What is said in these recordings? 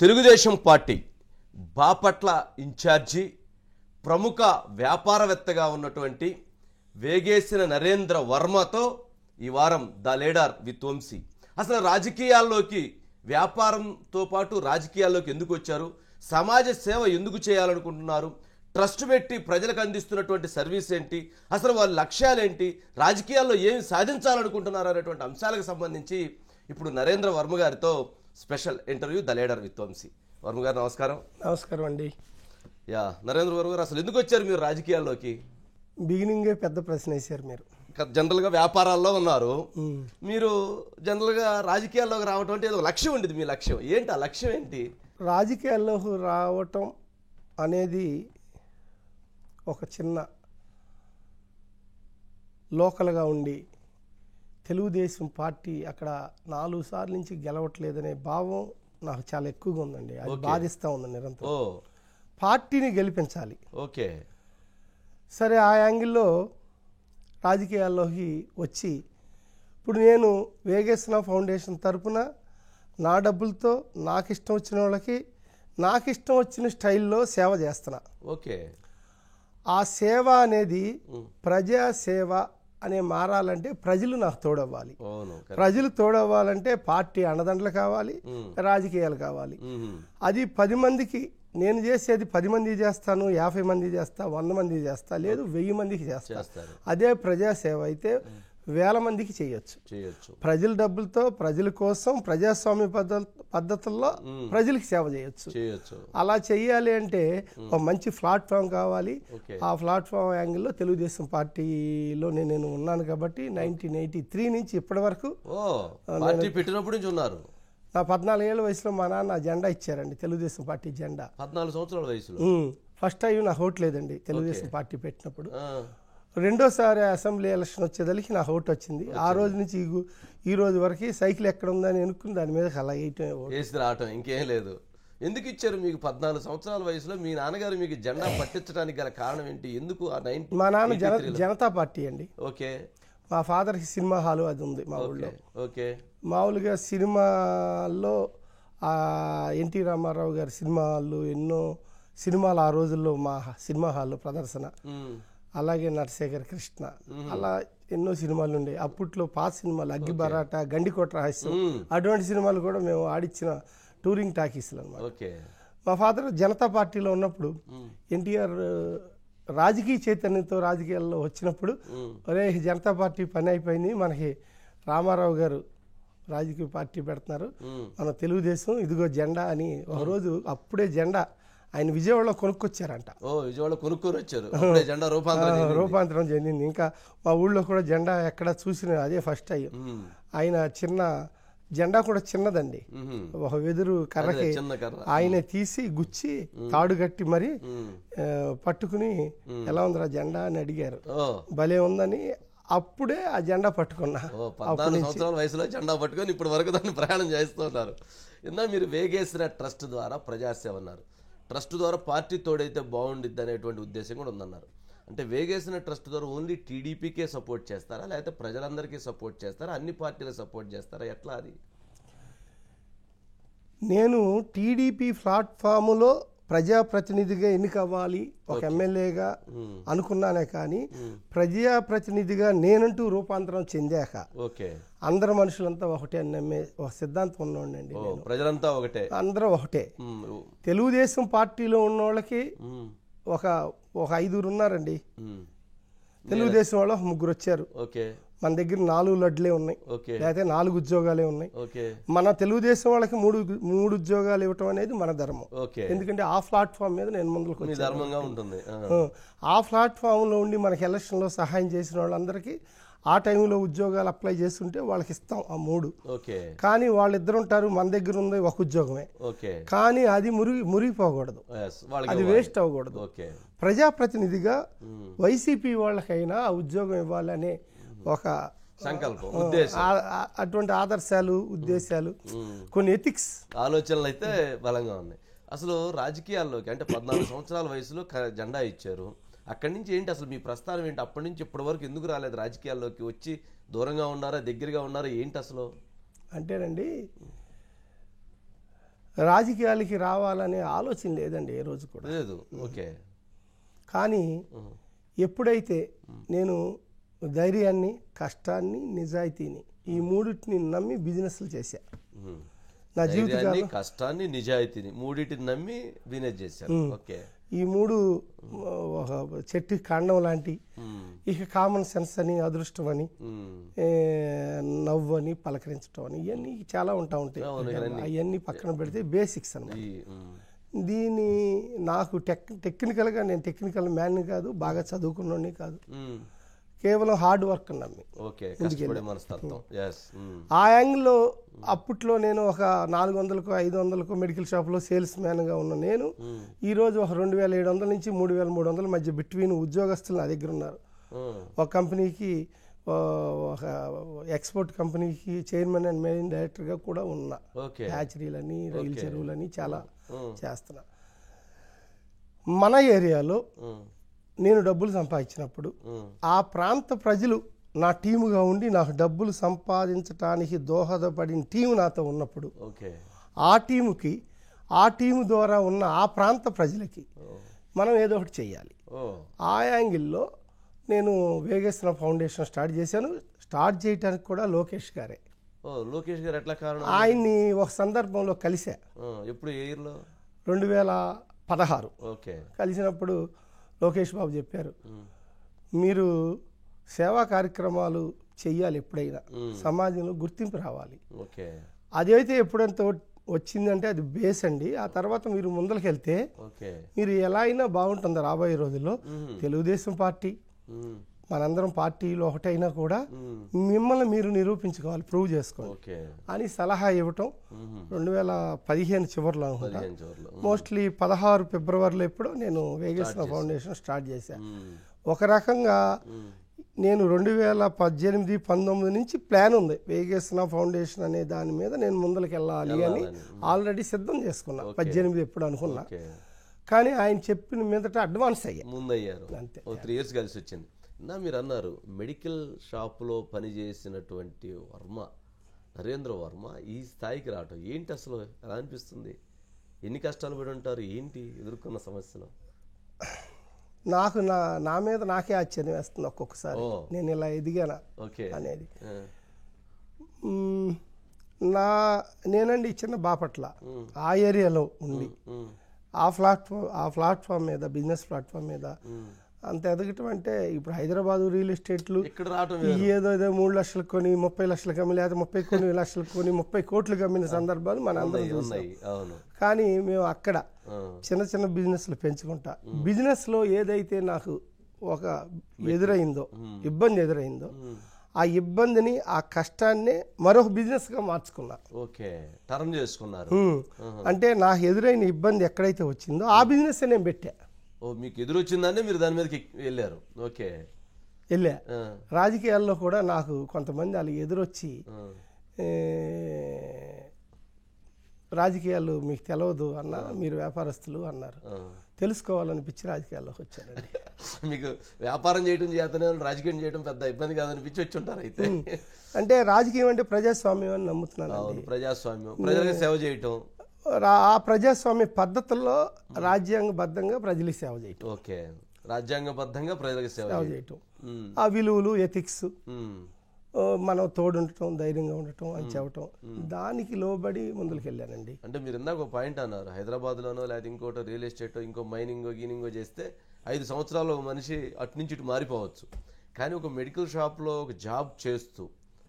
Telugu Desam party Bapatla incharge ప్రముఖ వ్యాపారవేత్తగా ఉన్నటువంటి వేగేసిన నరేంద్ర వర్మతో ఈ వారం ద లీడర్ విత్ వంశీ అసలు రాజకీయాల్లోకి వ్యాపారంతో పాటు రాజకీయాల్లోకి ఎందుకు వచ్చారు, సమాజ సేవ ఎందుకు చేయాలనుకుంటున్నారు, ట్రస్ట్ పెట్టి ప్రజలకు అందిస్తున్నటువంటి సర్వీస్ ఏంటి, అసలు వాళ్ళ లక్ష్యాలేంటి, రాజకీయాల్లో ఏమి సాధించాలనుకుంటున్నారు అనేటువంటి అంశాలకు సంబంధించి ఇప్పుడు నరేంద్ర వర్మ గారితో special interview the leader with Vamsi. Varma గారు నమస్కారం. నమస్కారం అండి. నరేంద్ర వర్మ గారు, అసలు ఎందుకు వచ్చారు మీరు రాజకీయాల్లోకి? బిగినింగే పెద్ద ప్రశ్న వేశారు మీరు. జనరల్గా వ్యాపారాల్లో ఉన్నారు మీరు, జనరల్గా రాజకీయాల్లోకి రావటం అంటే ఏదో లక్ష్యం ఉండేది. మీ లక్ష్యం ఏంటి? ఆ లక్ష్యం ఏంటి? రాజకీయాల్లో రావటం అనేది ఒక చిన్న లోకల్గా ఉండి తెలుగుదేశం పార్టీ అక్కడ 4 సార్లు నుంచి గెలవట్లేదనే భావం నాకు చాలా ఎక్కువగా ఉందండి. అది బాధిస్తూ ఉంది నిరంతరం. పార్టీని గెలిపించాలి. ఓకే, సరే, ఆ యాంగిల్లో రాజకీయాల్లోకి వచ్చి ఇప్పుడు నేను వేగేసిన ఫౌండేషన్ తరపున నా డబ్బులతో నాకు ఇష్టం వచ్చిన వాళ్ళకి నాకు ఇష్టం వచ్చిన స్టైల్లో సేవ చేస్తున్నా. ఓకే, ఆ సేవ అనేది ప్రజా సేవ అనే మారాలంటే ప్రజలు నాకు తోడవ్వాలి. ప్రజలు తోడవ్వాలంటే పార్టీ అండదండలు కావాలి, రాజకీయాలు కావాలి. అది 10 మందికి నేను చేసేది 10 మంది చేస్తాను, 50 మంది చేస్తా, 100 మంది చేస్తా, లేదు 1000 మందికి చేస్తా. అదే ప్రజాసేవ అయితే 1000 మందికి చేయొచ్చు. ప్రజల డబ్బులతో ప్రజల కోసం ప్రజాస్వామ్య పద్ధతుల్లో ప్రజలకు సేవ చేయొచ్చు. అలా చెయ్యాలి అంటే ఒక మంచి ప్లాట్ఫామ్ కావాలి. ఆ ప్లాట్ఫామ్ యాంగిల్లో తెలుగుదేశం పార్టీలో నేను ఉన్నాను కాబట్టి 1983 నుంచి ఇప్పటి వరకు పెట్టినప్పుడు నుంచి ఉన్నారు. నా 14 ఏళ్ళ వయసులో మా నాన్న జెండా ఇచ్చారండి, తెలుగుదేశం పార్టీ జెండా. 14 సంవత్సరాల వయసులో ఫస్ట్ టైం నాకు ఓటు లేదండి తెలుగుదేశం పార్టీ పెట్టినప్పుడు. రెండోసారి అసెంబ్లీ ఎలక్షన్ వచ్చేదానికి నాకు ఓటు వచ్చింది. ఆ రోజు నుంచి ఈ రోజు వరకు సైకిల్ ఎక్కడ ఉందని అనుకుని దాని మీద అలా వేసి రావటం, ఇంకేం లేదు. ఎందుకు ఇచ్చారు మీకు 14 సంవత్సరాల వయసులో? మీ నాన్నగారు మీకు జెండా పట్టించడానికి గల కారణం ఏంటి? ఎందుకు? మా నాన్న జనతా పార్టీ అండి. ఓకే. మా ఫాదర్కి సినిమా హాలు అది ఉంది మా ఊళ్ళో. ఓకే. మామూలుగా సినిమాల్లో ఎన్టీ రామారావు గారి సినిమా హాళ్ళు, ఎన్నో సినిమాలు ఆ రోజుల్లో మా సినిమా హాల్లో ప్రదర్శన. అలాగే నటశేఖర్ కృష్ణ, అలా ఎన్నో సినిమాలు ఉండేవి అప్పట్లో. పాత సినిమాలు అగ్గి బరాట, గండికోట రహస్యం, అటువంటి సినిమాలు కూడా మేము ఆడిచ్చిన టూరింగ్ టాకీస్లు అన్నమాట. మా ఫాదర్ జనతా పార్టీలో ఉన్నప్పుడు ఎన్టీఆర్ రాజకీయ చైతన్యంతో రాజకీయాల్లో వచ్చినప్పుడు, ఒరే జనతా పార్టీ పని అయిపోయింది, మనకి రామారావు గారు రాజకీయ పార్టీ పెడుతున్నారు, మన తెలుగుదేశం ఇదిగో జెండా అని ఒకరోజు అప్పుడే జెండా ఆయన విజయవాడలో కొనుక్కొచ్చారంట. విజయవాడలో కొనుక్కొని వచ్చారు. జెండా రూపాంతరం చెందింది. ఇంకా మా ఊళ్ళో కూడా జెండా ఎక్కడ చూసిన అదే ఫస్ట్ టైం. ఆయన చిన్న జెండా కూడా చిన్నదండి, ఒక వెదురు కర్రకి ఆయనే తీసి గుచ్చి తాడు కట్టి మరి పట్టుకుని ఎలా ఉందిరా జెండా అని అడిగారు. భలే ఉందని అప్పుడే ఆ జెండా పట్టుకున్నా. 14 సంవత్సరాల వయసులో జెండా పట్టుకొని ఇప్పుడు వరకు దాన్ని ప్రయాణం చేస్తున్నారు. ఇందా మీరు వేగేసిన ట్రస్ట్ ద్వారా ప్రజాసేవ అన్నారు. ట్రస్ట్ ద్వారా పార్టీ తోడైతే బాగుండిద్ది అనేటువంటి ఉద్దేశం కూడా ఉందన్నారు. అంటే వేగేసిన ట్రస్ట్ ద్వారా ఓన్లీ టీడీపీకే సపోర్ట్ చేస్తారా, లేకపోతే ప్రజలందరికీ సపోర్ట్ చేస్తారా, అన్ని పార్టీలకు సపోర్ట్ చేస్తారా, ఎట్లా అది? నేను టీడీపీ ప్లాట్ఫామ్లో ప్రజాప్రతినిధిగా ఎన్నికవ్వాలి, ఒక ఎమ్మెల్యేగా అనుకున్నానే కానీ ప్రజాప్రతినిధిగా నేనంటూ రూపాంతరం చెందాక అందరు మనుషులంతా ఒకటే అని నమ్మే ఒక సిద్ధాంతం ఉన్నోండి. ప్రజలంతా ఒకటే, అందరూ ఒకటే. తెలుగుదేశం పార్టీలో ఉన్న వాళ్ళకి ఒక 5 ఉన్నారండి. తెలుగుదేశం వాళ్ళు 3 వచ్చారు. మన దగ్గర 4 లడ్లే ఉన్నాయి, లేకపోతే 4 ఉద్యోగాలే ఉన్నాయి. మన తెలుగుదేశం వాళ్ళకి 3 ఉద్యోగాలు ఇవ్వటం అనేది మన ధర్మం. ఎందుకంటే ఆ ప్లాట్ఫామ్ మీద నేను ముందుకు వచ్చాను. ఆ ప్లాట్ఫామ్ లో ఉండి మనకి ఎలక్షన్ లో సహాయం చేసిన వాళ్ళందరికీ ఆ టైంలో ఉద్యోగాలు అప్లై చేస్తుంటే వాళ్ళకి ఇస్తాం ఆ 3. కానీ వాళ్ళిద్దరు ఉంటారు, మన దగ్గర ఉంది ఒక ఉద్యోగమే, కానీ అది మురిగిపోకూడదు, అది వేస్ట్ అవ్వకూడదు. ప్రజాప్రతినిధిగా వైసీపీ వాళ్ళకైనా ఆ ఉద్యోగం ఇవ్వాలనే ఒక సంకల్పం, అటువంటి ఆదర్శాలు, ఉద్దేశాలు, కొన్ని ఎథిక్స్, ఆలోచనలు అయితే బలంగా ఉన్నాయి. అసలు రాజకీయాల్లోకి అంటే 14 సంవత్సరాల వయసులో జెండా ఇచ్చారు. అక్కడి నుంచి ఏంటి అసలు మీ ప్రస్థానం ఏంటి? అప్పటి నుంచి ఇప్పటి వరకు ఎందుకు రాలేదు రాజకీయాల్లోకి? వచ్చి దూరంగా ఉన్నారా, దగ్గరగా ఉన్నారా, ఏంటి అసలు? అంటేనండి, రాజకీయాలకి రావాలనే ఆలోచన లేదండి ఏ రోజు కూడా లేదు. ఓకే. కానీ ఎప్పుడైతే నేను ధైర్యాన్ని, కష్టాన్ని, నిజాయితీని ఈ మూడింటిని నమ్మి బిజినెస్లు చేశా. నా జీవితకాలం కష్టాన్ని, నిజాయితీని మూడింటిని నమ్మి బిజినెస్ చేశారు. ఓకే. ఈ మూడు ఒక చెట్టు కాండం లాంటి. ఇక కామన్ సెన్స్ అని, అదృష్టం అని, నవ్వు అని, పలకరించడం అని ఇవన్నీ చాలా ఉంటాయి. అవన్నీ పక్కన పెడితే బేసిక్స్ అన్నమాట. దీన్ని నాకు టెక్నికల్గా నేను టెక్నికల్ మ్యాన్ని కాదు, బాగా చదువుకున్నోడిని కాదు, కేవలం హార్డ్ వర్క్ నమ్మి ఆ యాంగిల్లో అప్పట్లో నేను ఒక 400కు 500కు మెడికల్ షాప్లో సేల్స్ మ్యాన్గా ఉన్న నేను ఈరోజు ఒక 2700 నుంచి 3300 మధ్య బిట్వీన్ ఉద్యోగస్తులు నా దగ్గర ఉన్నారు. ఒక కంపెనీకి, ఒక ఎక్స్పోర్ట్ కంపెనీకి చైర్మన్ అండ్ మేనేజింగ్ డైరెక్టర్గా కూడా ఉన్నా. హ్యాచరీలని, రైలు చెరువులని చాలా చేస్తున్నా. మన ఏరియాలో నేను డబ్బులు సంపాదించినప్పుడు ఆ ప్రాంత ప్రజలు నా టీముగా ఉండి నాకు డబ్బులు సంపాదించడానికి దోహదపడిన టీము నాతో ఉన్నప్పుడు ఆ టీముకి, ఆ టీము ద్వారా ఉన్న ఆ ప్రాంత ప్రజలకి మనం ఏదో ఒకటి చెయ్యాలి. ఆ యాంగిల్లో నేను వేగేశ్వర ఫౌండేషన్ స్టార్ట్ చేశాను. స్టార్ట్ చేయడానికి కూడా లోకేష్ గారే. లోకేష్ గారు ఎట్లా కారణం? ఆయన్ని ఒక సందర్భంలో కలిసా. ఎప్పుడు? ఏ ఇయర్లో? 2016. కలిసినప్పుడు లోకేష్ బాబు చెప్పారు, మీరు సేవా కార్యక్రమాలు చెయ్యాలి, ఎప్పుడైనా సమాజంలో గుర్తింపు రావాలి. అదైతే ఎప్పుడంత వచ్చిందంటే అది బేస్ అండి. ఆ తర్వాత మీరు ముందరికి వెళ్తే మీరు ఎలా అయినా బాగుంటుంది రాబోయే రోజుల్లో. తెలుగుదేశం పార్టీ, మనందరం పార్టీలో ఒకటైనా కూడా మిమ్మల్ని మీరు నిరూపించుకోవాలి, ప్రూవ్ చేసుకోవాలి అని సలహా ఇవ్వటం 2015 చివరిలో అనుకుంటా. మోస్ట్లీ 16 ఫిబ్రవరిలో ఎప్పుడో నేను వేగేశ్వర ఫౌండేషన్ స్టార్ట్ చేశాను. ఒక రకంగా నేను 2018-19 నుంచి ప్లాన్ ఉంది, వేగేశ్వర ఫౌండేషన్ అనే దాని మీద నేను ముందరికి వెళ్ళాలి అని ఆల్రెడీ సిద్ధం చేసుకున్నా. 18 ఎప్పుడు అనుకున్నా, కానీ ఆయన చెప్పిన మీదట అడ్వాన్స్ ముందయ్యారు. అంతే. 3 years కలిసి వచ్చింది. మీరు అన్నారు మెడికల్ షాప్లో పనిచేసినటువంటి వర్మ, నరేంద్ర వర్మ ఈ స్థాయికి రావటం ఏంటి అసలు? ఎలా అనిపిస్తుంది? ఎన్ని కష్టాలు పడి ఉంటారు? ఏంటి ఎదుర్కొన్న సమస్యలు? నాకు నా మీద నాకే ఆశ్చర్యం వేస్తుంది ఒక్కొక్కసారి, నేను ఇలా ఎదిగానా అనేది. నేనండి చిన్న బాపట్ల, ఆ ఏరియాలో ఉండి ఆ ప్లాట్ఫామ్ మీద, బిజినెస్ ప్లాట్ఫామ్ మీద అంత ఎదగటం అంటే, ఇప్పుడు హైదరాబాద్ రియల్ ఎస్టేట్లు ఏదో 3 లక్షలు కొని 30 లక్షలకు అమ్మి, లేదా 30 లక్షలు కొని 30 కోట్లు అమ్మిన సందర్భాలు మన అందరం చూస్తాం. కానీ మేము అక్కడ చిన్న చిన్న బిజినెస్లు పెంచుకుంటా, బిజినెస్లో ఏదైతే నాకు ఒక ఎదురైందో, ఇబ్బంది ఎదురైందో, ఆ ఇబ్బందిని, ఆ కష్టాన్ని మరొక బిజినెస్గా మార్చుకున్నా. టర్న్ చేసుకున్నారు. అంటే నాకు ఎదురైన ఇబ్బంది ఎక్కడైతే వచ్చిందో ఆ బిజినెస్ నేను పెట్టా. మీకు ఎదురు వచ్చిందంటే మీరు దాని మీదకి వెళ్ళారు. వెళ్ళా. రాజకీయాల్లో కూడా నాకు కొంతమంది వాళ్ళు ఎదురొచ్చి, రాజకీయాలు మీకు తెలియదు అన్న, మీరు వ్యాపారస్తులు అన్నారు. తెలుసుకోవాలనిపించి రాజకీయాల్లోకి వచ్చానండి. మీకు వ్యాపారం చేయడం చేతనే, రాజకీయం చేయడం పెద్ద ఇబ్బంది కాదనిపించి వచ్చి ఉంటారు అయితే. అంటే రాజకీయం అంటే ప్రజాస్వామ్యం అని నమ్ముతున్నాను. ప్రజాస్వామ్యం, ప్రజలకు సేవ చేయటం, ఆ ప్రజాస్వామ్య పద్ధతుల్లో రాజ్యాంగబద్ధంగా ప్రజలకు సేవ చేయటం. రాజ్యాంగబద్ధంగా ప్రజలకు సేవ చేయటం, ఆ విలువలు, ఎథిక్స్, మనం తోడుండటం, ధైర్యంగా ఉండటం అని చెప్పటం, దానికి లోబడి ముందుకు వెళ్ళానండి. అంటే మీరు ఇందాక ఒక పాయింట్ అన్నారు, హైదరాబాద్లోనో లేదా ఇంకోటో రియల్ ఎస్టేట్, ఇంకో మైనింగో గీనింగో చేస్తే 5 సంవత్సరాల్లో ఒక మనిషి అటు నుంచి ఇటు మారిపోవచ్చు. కానీ ఒక మెడికల్ షాప్లో ఒక జాబ్ చేస్తూ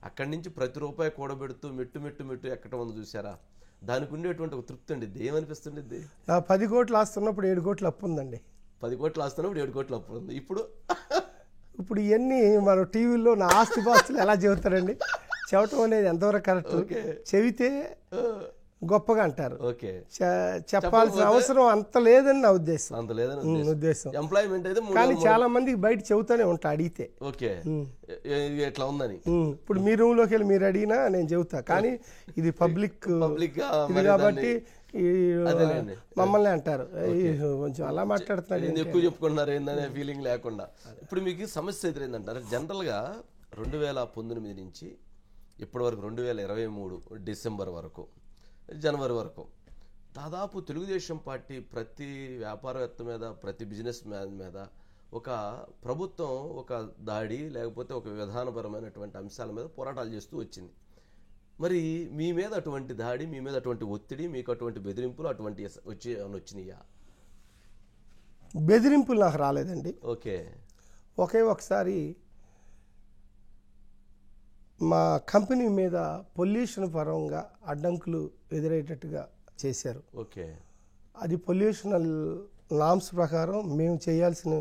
అక్కడి నుంచి ప్రతి రూపాయి కూడబెడుతూ మెట్టు ఎక్కడం ఉంది చూసారా, దానికి ఉండేటువంటి ఒక తృప్తి అండి. ఏమనిపిస్తుంది? 10 కోట్లు ఆస్తున్నప్పుడు 7 కోట్లు అప్పు ఉందండి. 10 కోట్లు ఆస్తున్నప్పుడు 7 కోట్లు అప్పు ఉంది. ఇప్పుడు ఇవన్నీ మన టీవీలో నా ఆస్తిపాస్తులు ఎలా చెబుతారండి? చెప్పటం అనేది ఎంతవరకు కరెక్ట్? చెబితే గొప్పగా అంటారు, చెప్పాల్సిన అవసరం అంత లేదని నా ఉద్దేశం. ఎంప్లాయ్మెంట్ అయితే కానీ చాలా మందికి బయట చెబుతానే ఉంటా అడిగితే ఎట్లా ఉందని. ఇప్పుడు మీ రూమ్ లోకి వెళ్ళి మీరు అడిగినా నేను చెబుతా, కానీ ఇది పబ్లిక్ కాబట్టి మమ్మల్ని అంటారు, కొంచెం అలా మాట్లాడుతున్నారు, ఎక్కువ చెప్పుకుంటున్నారు ఏందనే ఫీలింగ్ లేకుండా. ఇప్పుడు మీకు సమస్య ఎదురైందంటారు. జనరల్గా 2019 నుంచి ఇప్పటి వరకు 2023 డిసెంబర్ వరకు, జనవరి వరకు దాదాపు తెలుగుదేశం పార్టీ ప్రతి వ్యాపారవేత్త మీద, ప్రతి బిజినెస్ మ్యాన్ మీద ఒక ప్రభుత్వం ఒక దాడి లేకపోతే ఒక విధానపరమైనటువంటి అంశాల మీద పోరాటాలు చేస్తూ వచ్చింది. మరి మీ మీద అటువంటి దాడి, మీ మీద అటువంటి ఒత్తిడి, మీకు అటువంటి బెదిరింపులు అటువంటి వచ్చినాయా? బెదిరింపులు నాకు రాలేదండి. ఓకే. ఒకసారి మా కంపెనీ మీద పొల్యూషన్ పరంగా అడ్డంకులు ఎదురయ్యేటట్టుగా చేశారు. ఓకే. అది పొల్యూషనల్ నామ్స్ ప్రకారం మేము చేయాల్సిన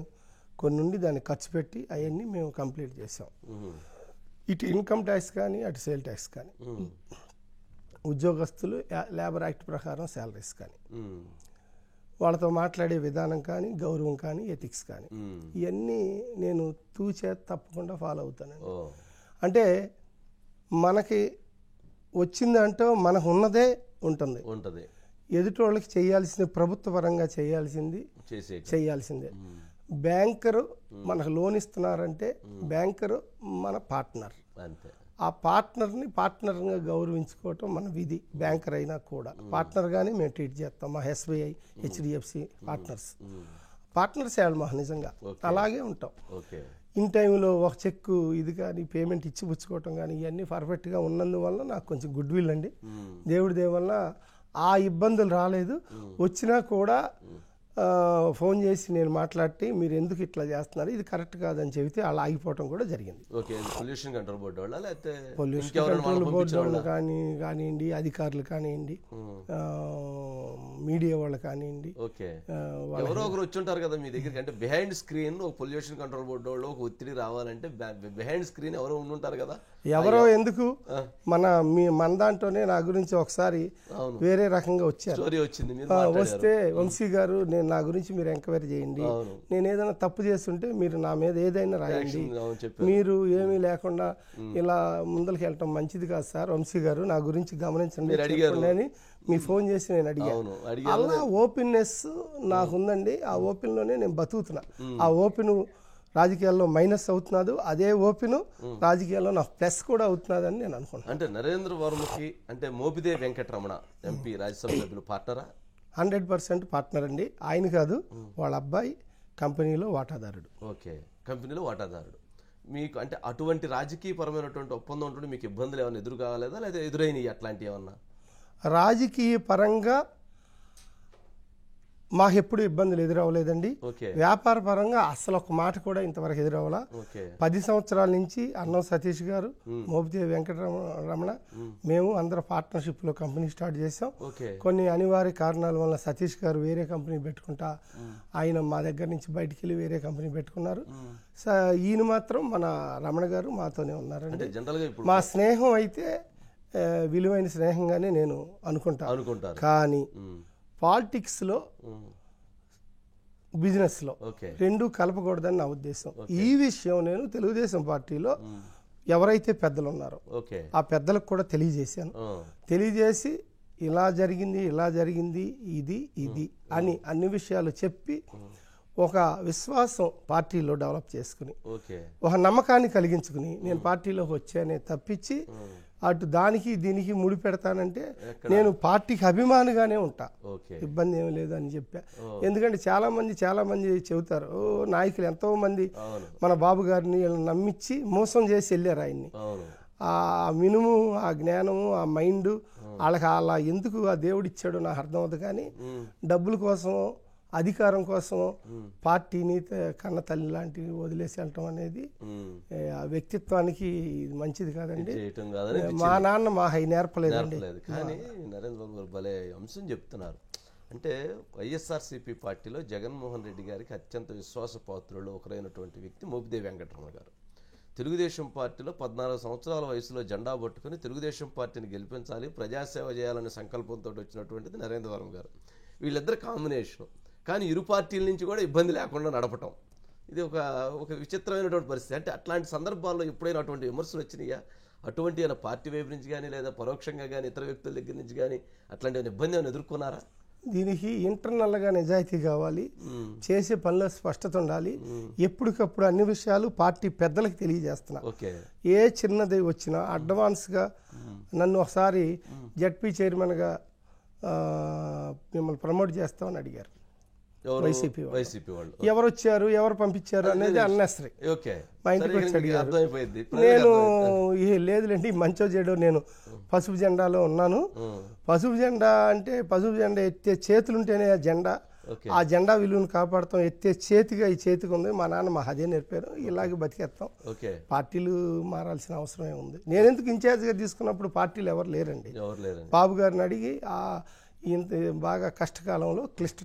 కొన్ని నుండి దాన్ని ఖర్చు పెట్టి అవన్నీ మేము కంప్లీట్ చేసాం. ఇటు ఇన్కమ్ ట్యాక్స్ కానీ అటు సేల్ ట్యాక్స్ కానీ, ఉద్యోగస్తులు లేబర్ యాక్ట్ ప్రకారం శాలరీస్ కానీ, వాళ్ళతో మాట్లాడే విధానం కానీ, గౌరవం కానీ, ఎథిక్స్ కానీ, ఇవన్నీ నేను తూచే తప్పకుండా ఫాలో అవుతానండి. అంటే మనకి వచ్చిందంటూ మనకు ఉన్నదే ఉంటుంది, ఎదుటి వాళ్ళకి చేయాల్సింది ప్రభుత్వ పరంగా చేయాల్సిందే. బ్యాంకరు మనకు లోన్ ఇస్తున్నారంటే బ్యాంకరు మన పార్ట్నర్, ఆ పార్ట్నర్గా గౌరవించుకోవటం మన విధి. బ్యాంకర్ అయినా కూడా పార్ట్నర్గానే మేము ట్రీట్ చేస్తాం. మా ఎస్బీఐ, హెచ్డిఎఫ్సి పార్ట్నర్స్ మా నిజంగా అలాగే ఉంటాం. ఇన్ టైంలో ఒక చెక్కు ఇది కానీ పేమెంట్ ఇచ్చిపుచ్చుకోవటం కానీ ఇవన్నీ పర్ఫెక్ట్గా ఉన్నందువల్ల నాకు కొంచెం గుడ్ విల్ అండి. దేవుడి దయ వల్ల ఆ ఇబ్బందులు రాలేదు. వచ్చినా కూడా ఫోన్ చేసి నేను మాట్లాడి మీరు ఎందుకు ఇట్లా చేస్తున్నారు, ఇది కరెక్ట్ కాదని చెబితే అలా ఆగిపోవటం కూడా జరిగింది. పొల్యూషన్ కంట్రోల్ బోర్డు వాళ్ళు కానివ్వండి, అధికారులు కానివ్వండి, మీడియా వాళ్ళు కానివ్వండి, ఎవరో ఒకరు వచ్చి ఉంటారు కదా మీ దగ్గరికి. అంటే బిహైండ్ స్క్రీన్ ఒక పొల్యూషన్ కంట్రోల్ బోర్డు వాళ్ళు ఒక ఒత్తిడి రావాలంటే బిహైండ్ స్క్రీన్ ఎవరో ఉండుంటారు కదా. ఎవరో ఎందుకు మన దాంట్లోనే నా గురించి ఒకసారి వేరే రకంగా వచ్చారు. వస్తే వంశీ గారు నా గురించి మీరు ఎంక్వైరీ చేయండి, నేను ఏదైనా తప్పు చేస్తుంటే మీరు నా మీద ఏదైనా రాయండి, మీరు ఏమీ లేకుండా ఇలా ముందరికి వెళ్ళటం మంచిది కాదు సార్, వంశీ గారు నా గురించి గమనించండి అని మీ ఫోన్ చేసి నేను అడిగాను. అలా ఓపెన్నెస్ నాకు ఉందండి. ఆ ఓపెన్లోనే నేను బతుకుతున్నా. ఆ ఓపెన్ రాజకీయాల్లో మైనస్ అవుతున్నది, అదే ఓపెన్ రాజకీయాల్లో నాకు ప్లస్ కూడా అవుతున్నదని నేను అనుకున్నాను. అంటే నరేంద్ర వర్మకి అంటే మోపిదేవి వెంకటరమణ ఎంపీ రాజ్యసభ సభ్యులు పార్ట్నరా? 100% పార్ట్నర్ అండి. ఆయన కాదు, వాళ్ళ అబ్బాయి కంపెనీలో వాటాదారుడు. ఓకే, కంపెనీలో వాటాదారుడు. మీకు అంటే అటువంటి రాజకీయపరమైనటువంటి ఒప్పందం ఉంటుంటే మీకు ఇబ్బందులు ఏమైనా ఎదురు కావాలేదా, లేదా ఎదురైనవి అట్లాంటివి ఏమన్నా? రాజకీయ పరంగా మాకు ఎప్పుడు ఇబ్బందులు ఎదురవ్వలేదండి. వ్యాపార పరంగా అసలు ఒక మాట కూడా ఇంతవరకు ఎదురవ్వాల. 10 సంవత్సరాల నుంచి అన్నం సతీష్ గారు, మోపిదేవి వెంకటరమణ, మేము అందరూ పార్ట్నర్షిప్లో కంపెనీ స్టార్ట్ చేసాం. కొన్ని అనివార్య కారణాల వల్ల సతీష్ గారు వేరే కంపెనీ పెట్టుకుంటా ఆయన మా దగ్గర నుంచి బయటికి వెళ్ళి వేరే కంపెనీ పెట్టుకున్నారు. ఈయన మాత్రం మన రమణ గారు మాతోనే ఉన్నారండి. మా స్నేహం అయితే విలువైన స్నేహంగానే నేను అనుకుంటా. కానీ పాలిటిక్స్లో బిజినెస్లో రెండు కలపకూడదని నా ఉద్దేశం. ఈ విషయం నేను తెలుగుదేశం పార్టీలో ఎవరైతే పెద్దలు ఉన్నారో ఆ పెద్దలకు కూడా తెలియజేసి ఇలా జరిగింది ఇది అని అన్ని విషయాలు చెప్పి ఒక విశ్వాసం పార్టీలో డెవలప్ చేసుకుని ఒక నమ్మకాన్ని కలిగించుకుని నేను పార్టీలోకి వచ్చానే తప్పించి అటు దానికి దీనికి ముడి పెడతానంటే నేను పార్టీకి అభిమానిగానే ఉంటా, ఇబ్బంది ఏమి లేదు అని చెప్పా. ఎందుకంటే చాలా మంది చెబుతారు, నాయకులు ఎంతో మంది మన బాబు గారిని నమ్మించి మోసం చేసి వెళ్ళారు ఆయన్ని. ఆ మినుము, ఆ జ్ఞానము, ఆ మైండ్ వాళ్ళకి అలా ఎందుకు ఆ దేవుడు ఇచ్చాడో నాకు అర్థం అవుతుంది. కానీ డబ్బుల కోసం, అధికారం కోసం పార్టీని కన్న తల్లి లాంటివి వదిలేసి వెళ్ళటం అనేది ఆ వ్యక్తిత్వానికి మంచిది కాదండి. మా నాన్న మా హై నేర్పలేదండి. కానీ నరేంద్ర బాబు గారు భలే అంశం చెప్తున్నారు. అంటే వైఎస్ఆర్సీపీ పార్టీలో జగన్మోహన్ రెడ్డి గారికి అత్యంత విశ్వాసపాత్రులు ఒకరైనటువంటి వ్యక్తి మోపిదేవి వెంకటరమణ గారు. తెలుగుదేశం పార్టీలో 14 సంవత్సరాల వయసులో జెండా పట్టుకుని తెలుగుదేశం పార్టీని గెలిపించాలి, ప్రజాసేవ చేయాలనే సంకల్పంతో వచ్చినటువంటిది నరేంద్ర వర్మ గారు. వీళ్ళిద్దరు కాంబినేషన్. కానీ ఇరు పార్టీల నుంచి కూడా ఇబ్బంది లేకుండా నడపటం, ఇది ఒక విచిత్రమైనటువంటి పరిస్థితి. అంటే అట్లాంటి సందర్భాల్లో ఎప్పుడైనా అటువంటి విమర్శలు వచ్చినాయా? అటువంటి అయినా పార్టీ వైపు నుంచి కానీ లేదా పరోక్షంగా కానీ ఇతర వ్యక్తుల దగ్గర నుంచి కానీ అట్లాంటి ఇబ్బంది ఏమైనా ఎదుర్కొన్నారా? దీనికి ఇంటర్నల్గా నిజాయితీ కావాలి, చేసే పనిలో స్పష్టత ఉండాలి. ఎప్పటికప్పుడు అన్ని విషయాలు పార్టీ పెద్దలకు తెలియజేస్తున్నా. ఏ చిన్నది వచ్చినా అడ్వాన్స్గా నన్ను ఒకసారి జడ్పీ చైర్మన్గా మిమ్మల్ని ప్రమోట్ చేస్తామని అడిగారు వైసీపీ వైసీపీ వాళ్ళు. ఎవరు వచ్చారు, ఎవరు పంపించారు అనేది అన్నెసరీ. ఓకే, మా ఇంటికి వచ్చి అడిగారు. అర్థమైపోయింది. నేను లేదులేండి మంచో చెడు నేను పసుపు జెండాలో ఉన్నాను. పసుపు జెండా అంటే పసుపు జెండా ఎత్తే చేతులుంటేనే ఆ జెండా, ఆ జెండా విలువను కాపాడుతాం. ఎత్తే చేతిగా ఈ చేతికి ఉంది. మా నాన్న మా అదే నేర్పారు. ఇలాగే బతికేస్తాం. పార్టీలు మారాల్సిన అవసరమే ఉంది. నేను ఎందుకు ఇన్ఛార్జ్గా తీసుకున్నప్పుడు పార్టీలు ఎవరు లేరండి. బాబు గారిని అడిగి ఇంత బాగా కష్టకాలంలో క్లిష్ట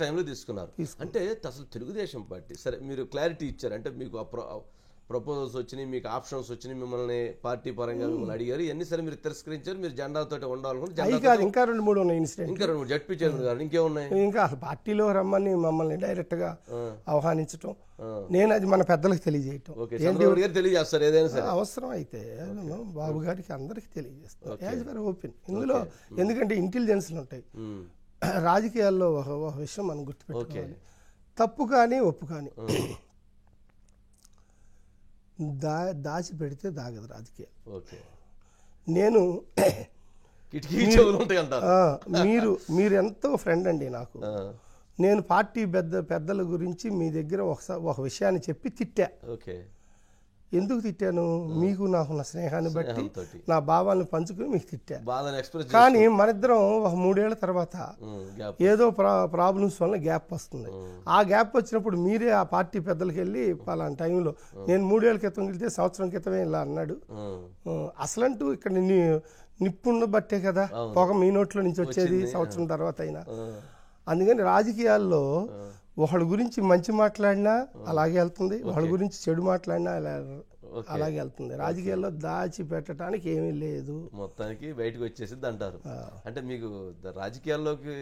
టైంలో తీసుకున్నారు. అంటే అసలు తెలుగుదేశం పార్టీ సరే మీరు క్లారిటీ ఇచ్చారు. అంటే మీకు ప్రపోజల్స్ వచ్చినాయి, మీకు ఆప్షన్స్ వచ్చినాయి, మిమ్మల్ని పార్టీ పరంగా మిమ్మల్ని అడిగారు. ఇవన్నీ సరే మీరు తిరస్కరించారు. మీరు జెండాతో ఉండాలనుకుంటే ఇంకా 2-3 ఉన్నాయి ఇన్సిడెంట్. ఇంకా 2 జడ్పీ చైర్మన్ గారు ఇంకేమున్నాయి. ఇంకా పార్టీలో రమ్మని మమ్మల్ని డైరెక్ట్ గా ఆహ్వానించడం, నేను అది మన పెద్దలకు తెలియజేయటం. తెలియజేస్తారు ఏదైనా సరే అవసరం అయితే బాబు గారికి అందరికి తెలియజేస్తాం. యాజ్ వెరీ ఓపెన్ ఇందులో. ఎందుకంటే ఇంటెలిజెన్స్లు ఉంటాయి రాజకీయాల్లో. ఒక విషయం మనం గుర్తుపెట్టుకోవాలి. తప్పు కానీ ఒప్పు కానీ దాచి పెడితే దాగదు రాజకీయం. నేను మీరు ఎంతో ఫ్రెండ్ అండి నాకు. నేను పార్టీ పెద్దల గురించి మీ దగ్గర ఒక విషయాన్ని చెప్పి తిట్టా. ఎందుకు తిట్టాను? మీకు నాకున్న స్నేహాన్ని బట్టి, నా భావాలను పంచుకుని మీకు తిట్టా. కానీ మనిద్దరం ఒక 3 ఏళ్ల తర్వాత ఏదో ప్రాబ్లమ్స్ వల్ల గ్యాప్ వస్తుంది. ఆ గ్యాప్ వచ్చినప్పుడు మీరే ఆ పార్టీ పెద్దలకి వెళ్ళి పలానా టైంలో నేను 3 ఏళ్ల క్రితం వెళ్తే సంవత్సరం క్రితమే ఇలా అన్నాడు. అసలంటూ ఇక్కడ నిప్పున్న బట్టే కదా పొగ మీ నోట్లో నుంచి వచ్చేది సంవత్సరం తర్వాత అయినా. అందుకని రాజకీయాల్లో ఒకళ్ళ గురించి మంచి మాట్లాడినా అలాగే వెళ్తుంది, ఒకళ్ళ గురించి చెడు మాట్లాడినా అలాగే వెళ్తుంది. రాజకీయాల్లో దాచి పెట్టడానికి ఏమీ లేదు, మొత్తానికి బయటకు వచ్చేసింది అంటారు. అంటే మీకు రాజకీయాల్లోకి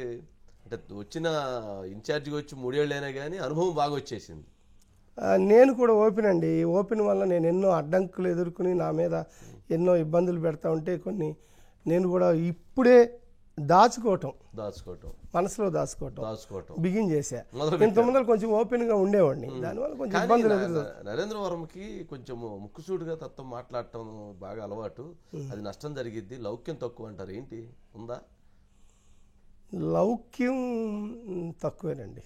అంటే వచ్చిన ఇన్ఛార్జిగా వచ్చి 3 ఏళ్ళైనా కానీ అనుభవం బాగా వచ్చేసింది. నేను కూడా ఓపెన్ అండి. ఓపెన్ వల్ల నేను ఎన్నో అడ్డంకులు ఎదుర్కొని నా మీద ఎన్నో ఇబ్బందులు పెడతా ఉంటే కొన్ని నేను కూడా ఇప్పుడే దాచుకోవటం మనసులో దాచుకోవటం బిగిన్ చేశా. ఇంత ముందర కొంచెం ఓపెన్ గా ఉండేవాడిని, దానివల్ల కొంచెం ఇబ్బందులు ఎదురు. నరేంద్ర వర్మకి కొంచెం ముక్కుసూటిగా తత్వం మాట్లాడటం బాగా అలవాటు. అది నష్టం జరిగిద్ది. లౌక్యం తక్కువ అంటారు, ఏంటి ఉందా? లౌక్యం తక్కువేనండి,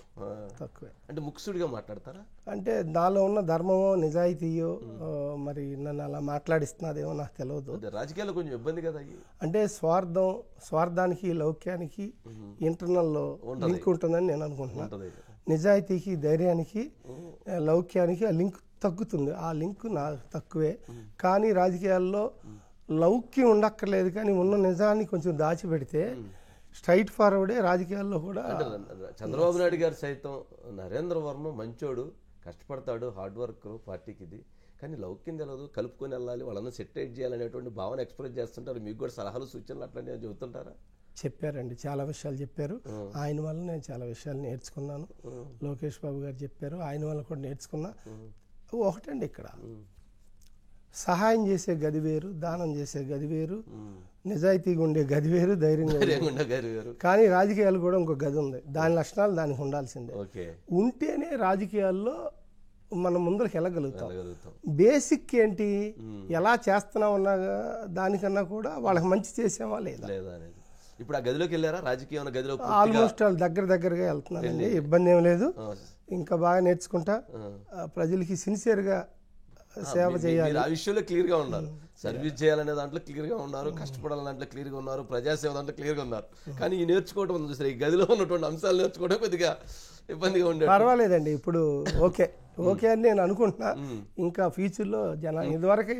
తక్కువే. అంటే ముక్కుసూడిగా మాట్లాడతారా? అంటే నాలో ఉన్న ధర్మమో నిజాయితీయో మరి నన్ను అలా మాట్లాడిస్తున్నదేమో నాకు తెలియదు. రాజకీయాల్లో కొంచెం ఇబ్బంది కదా. అంటే స్వార్థానికి లౌక్యానికి ఇంటర్నల్లో లింక్ ఉంటుందని నేను అనుకుంటున్నాను. నిజాయితీకి ధైర్యానికి లౌక్యానికి ఆ లింక్ తగ్గుతుంది. ఆ లింక్ నాకు తక్కువే. కానీ రాజకీయాల్లో లౌక్యం ఉండక్కర్లేదు, కానీ ఉన్న నిజాన్ని కొంచెం దాచిపెడితే స్ట్రైట్ ఫార్వర్డే రాజకీయాల్లో కూడా. చంద్రబాబు నాయుడు గారు సైతం నరేంద్ర వర్మ మంచోడు, కష్టపడతాడు, హార్డ్ వర్క్ పార్టీకి ఇది, కానీ లౌక్యం తెలియదు, కలుపుకొని వెళ్ళాలి, వాళ్ళని సెటిల్ చేయాలనేటువంటి భావన ఎక్స్ప్రెస్ చేస్తుంటారు. మీకు కూడా సలహాలు సూచనలు అట్లాంటివి చెబుతుంటారా? చెప్పారండి, చాలా విషయాలు చెప్పారు. ఆయన వల్ల నేను చాలా విషయాలు నేర్చుకున్నాను. లోకేష్ బాబు గారు చెప్పారు, ఆయన వల్ల కూడా నేర్చుకున్నా. ఒకటండి, ఇక్కడ సహాయం చేసే గది వేరు, దానం చేసే గది వేరు, నిజాయితీగా ఉండే గది వేరు, ధైర్యంగా గది వేరు. కానీ రాజకీయాలు కూడా ఇంకో గది ఉంది. దాని లక్షణాలు దానికి ఉండాల్సిందే. ఉంటేనే రాజకీయాల్లో మనం ముందరికి వెళ్ళగలుగుతాం. బేసిక్ ఏంటి, ఎలా చేస్తున్నామన్నా దానికన్నా కూడా వాళ్ళకి మంచి చేసామా లేదా. ఇప్పుడు ఆ గదిలోకి వెళ్ళారా? రాజకీయ గదిలో ఆల్మోస్ట్ వాళ్ళు దగ్గరగా వెళ్తున్నారండి, ఇబ్బంది ఏం లేదు. ఇంకా బాగా నేర్చుకుంటా, ప్రజలకి సిన్సియర్గా సేవ చేయాలి. ఆ విషయంలో క్లియర్ గా ఉన్నారు. సర్వీస్ చేయాలనే దాంట్లో క్లియర్ గా ఉన్నారు, కష్టపడాలనే దాంట్లో క్లియర్ గా ఉన్నారు, ప్రజాసేవ దాంట్లో క్లియర్ గా ఉన్నారు. కానీ ఈ నేర్చుకోవడం ఉంది సరే, ఈ గదిలో ఉన్నటువంటి అంశాలు నేర్చుకోవడం కొద్దిగా ఇబ్బందిగా ఉండేది. పర్వాలేదండి, ఇప్పుడు ఓకే అని నేను అనుకుంటున్నా. ఇంకా ఫ్యూచర్లో ఇదివరకు